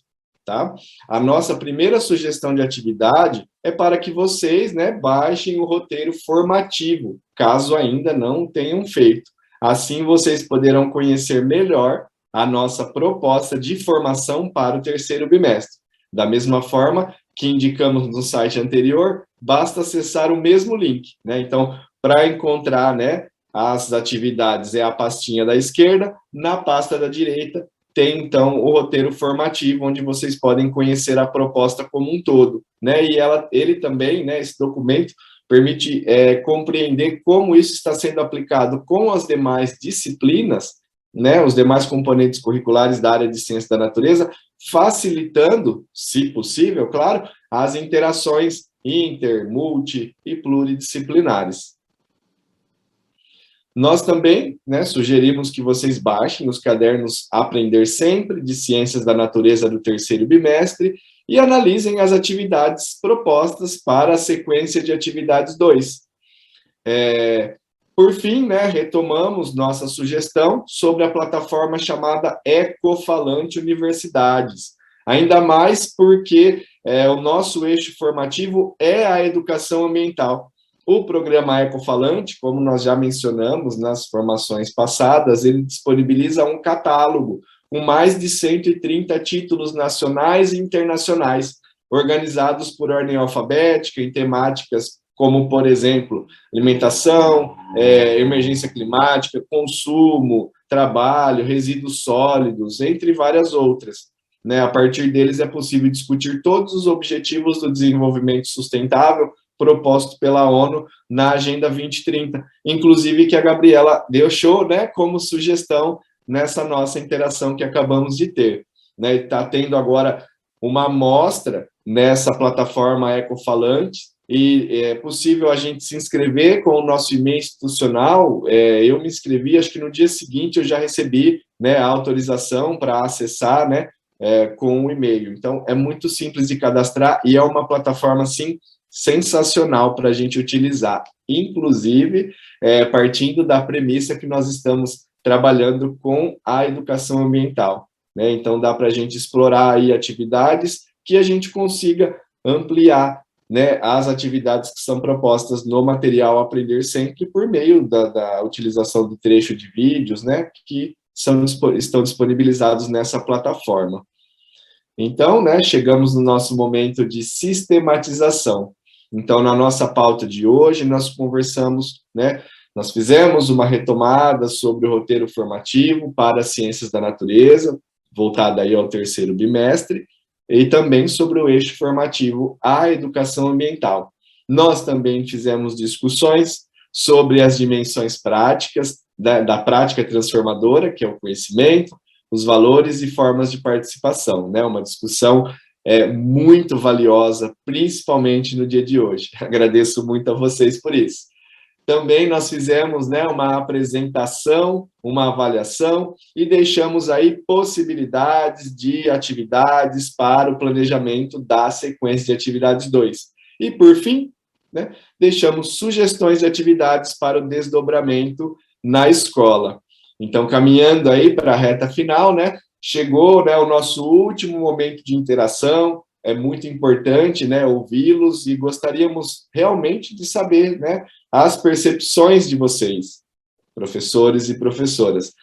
tá? A nossa primeira sugestão de atividade é para que vocês, né, baixem o roteiro formativo, caso ainda não tenham feito. Assim, vocês poderão conhecer melhor a nossa proposta de formação para o 3º bimestre. Da mesma forma que indicamos no site anterior, basta acessar o mesmo link, né? Então, para encontrar, né, as atividades é a pastinha da esquerda, na pasta da direita tem, então, o roteiro formativo, onde vocês podem conhecer a proposta como um todo, né? E ele também, né, esse documento, permite compreender como isso está sendo aplicado com as demais disciplinas, né, os demais componentes curriculares da área de ciência da natureza, facilitando, se possível, claro, as interações inter, multi e pluridisciplinares. Nós também, né, sugerimos que vocês baixem os cadernos Aprender Sempre, de Ciências da Natureza do terceiro bimestre, e analisem as atividades propostas para a sequência de atividades 2. Por fim, né, retomamos nossa sugestão sobre a plataforma chamada Ecofalante Universidades, ainda mais porque o nosso eixo formativo é a educação ambiental. O programa Ecofalante, como nós já mencionamos nas formações passadas, ele disponibiliza um catálogo com mais de 130 títulos nacionais e internacionais, organizados por ordem alfabética em temáticas como, por exemplo, alimentação, emergência climática, consumo, trabalho, resíduos sólidos, entre várias outras. Né? A partir deles é possível discutir todos os objetivos do desenvolvimento sustentável proposto pela ONU na Agenda 2030, inclusive que a Gabriela deixou, né, como sugestão nessa nossa interação que acabamos de ter. Né? Está tendo agora uma amostra nessa plataforma Ecofalante, e é possível a gente se inscrever com o nosso e-mail institucional. Eu me inscrevi, acho que no dia seguinte eu já recebi, né, a autorização para acessar, né, com o e-mail. Então, é muito simples de cadastrar e é uma plataforma, assim, sensacional para a gente utilizar, inclusive partindo da premissa que nós estamos trabalhando com a educação ambiental, né? Então, dá para a gente explorar aí atividades que a gente consiga ampliar, né, as atividades que são propostas no material Aprender Sempre por meio da utilização do trecho de vídeos, né, que estão disponibilizados nessa plataforma. Então, né, chegamos no nosso momento de sistematização. Então, na nossa pauta de hoje, nós conversamos, né, nós fizemos uma retomada sobre o roteiro formativo para as ciências da natureza, voltada aí ao terceiro bimestre, e também sobre o eixo formativo à educação ambiental. Nós também fizemos discussões sobre as dimensões práticas da prática transformadora, que é o conhecimento, os valores e formas de participação, né? Uma discussão muito valiosa, principalmente no dia de hoje. Agradeço muito a vocês por isso. Também nós fizemos, né, uma apresentação, uma avaliação e deixamos aí possibilidades de atividades para o planejamento da sequência de atividades 2. E, por fim, né, deixamos sugestões de atividades para o desdobramento na escola. Então, caminhando aí para a reta final, né, chegou, né, o nosso último momento de interação. É muito importante, né, ouvi-los e gostaríamos realmente de saber, né, as percepções de vocês, professores e professoras,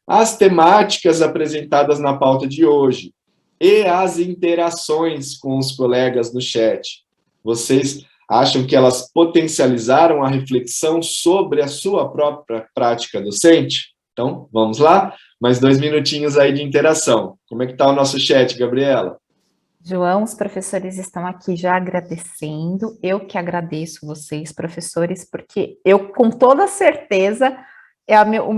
as temáticas apresentadas na pauta de hoje e as interações com os colegas no chat. Vocês acham que elas potencializaram a reflexão sobre a sua própria prática docente? Então, vamos lá? Mais 2 minutinhos aí de interação. Como é que está o nosso chat, Gabriela?
João, os professores estão aqui já agradecendo. Eu que agradeço vocês, professores, porque eu, com toda certeza, o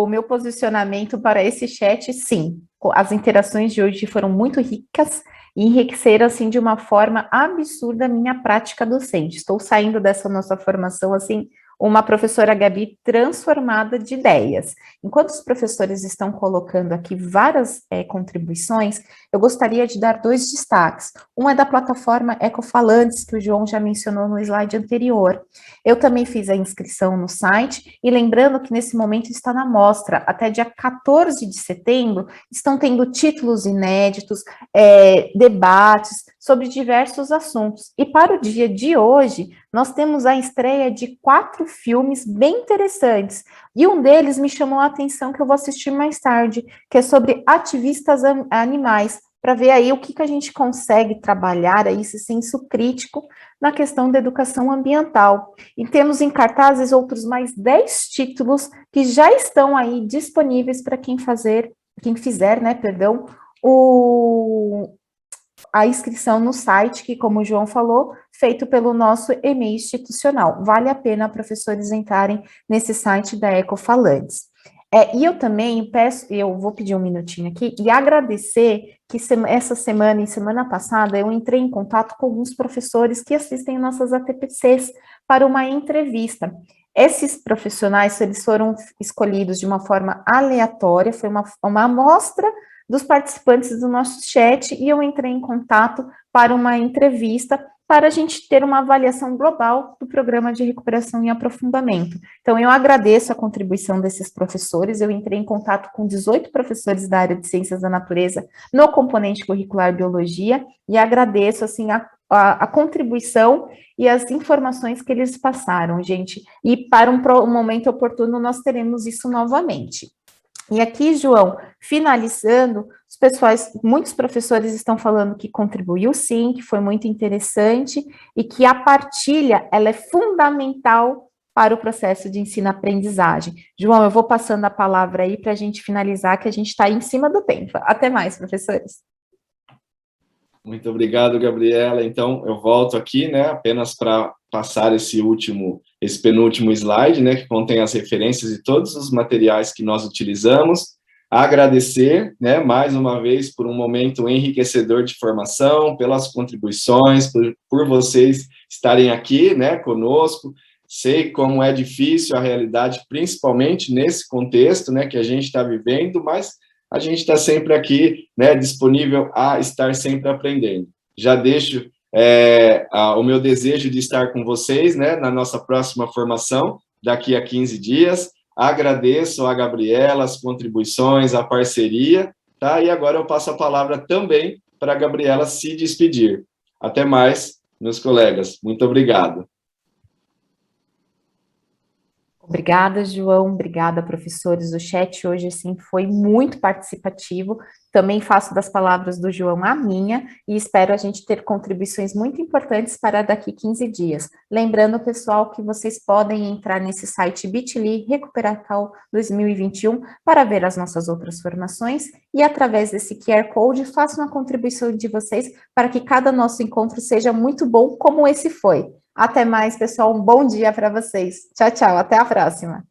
meu posicionamento para esse chat, sim. As interações de hoje foram muito ricas e enriqueceram, assim, de uma forma absurda a minha prática docente. Estou saindo dessa nossa formação, assim, uma professora Gabi transformada de ideias. Enquanto os professores estão colocando aqui várias contribuições, eu gostaria de dar 2 destaques. Um é da plataforma Ecofalantes, que o João já mencionou no slide anterior. Eu também fiz a inscrição no site, e lembrando que nesse momento está na mostra, até dia 14 de setembro, estão tendo títulos inéditos, debates sobre diversos assuntos. E para o dia de hoje, nós temos a estreia de 4 filmes bem interessantes, e um deles me chamou a atenção, que eu vou assistir mais tarde, que é sobre ativistas animais, para ver aí o que a gente consegue trabalhar aí, esse senso crítico na questão da educação ambiental. E temos em cartazes outros mais 10 títulos que já estão aí disponíveis para quem fizer, né, perdão, a inscrição no site, que, como o João falou, feito pelo nosso e-mail institucional. Vale a pena, professores, entrarem nesse site da Ecofalantes. E eu também eu vou pedir um minutinho aqui e agradecer que essa semana e semana passada eu entrei em contato com alguns professores que assistem nossas ATPCs para uma entrevista. Esses profissionais, eles foram escolhidos de uma forma aleatória, foi uma amostra dos participantes do nosso chat, e eu entrei em contato para uma entrevista, para a gente ter uma avaliação global do programa de recuperação e aprofundamento. Então, eu agradeço a contribuição desses professores, eu entrei em contato com 18 professores da área de Ciências da Natureza no componente curricular Biologia, e agradeço, assim, a contribuição e as informações que eles passaram, gente, e para um momento oportuno nós teremos isso novamente. E aqui, João, finalizando, muitos professores estão falando que contribuiu sim, que foi muito interessante, e que a partilha, ela é fundamental para o processo de ensino-aprendizagem. João, eu vou passando a palavra aí para a gente finalizar, que a gente está em cima do tempo. Até mais, professores.
Muito obrigado, Gabriela. Então, eu volto aqui, né, apenas para passar esse penúltimo slide, né, que contém as referências e todos os materiais que nós utilizamos. Agradecer, né, mais uma vez, por um momento enriquecedor de formação, pelas contribuições, por vocês estarem aqui, né, conosco. Sei como é difícil a realidade, principalmente nesse contexto, né, que a gente está vivendo, mas a gente está sempre aqui, né, disponível a estar sempre aprendendo. Já deixo o meu desejo de estar com vocês, né, na nossa próxima formação, daqui a 15 dias. Agradeço a Gabriela, as contribuições, a parceria, tá? E agora eu passo a palavra também para a Gabriela se despedir. Até mais, meus colegas. Muito obrigado.
Obrigada, João, obrigada, professores. O chat hoje, assim, foi muito participativo. Também faço das palavras do João a minha, e espero a gente ter contribuições muito importantes para daqui 15 dias. Lembrando, pessoal, que vocês podem entrar nesse site bit.ly Recuperatal 2021 para ver as nossas outras formações, e através desse QR Code, façam a contribuição de vocês para que cada nosso encontro seja muito bom, como esse foi. Até mais, pessoal. Um bom dia para vocês. Tchau, tchau. Até a próxima.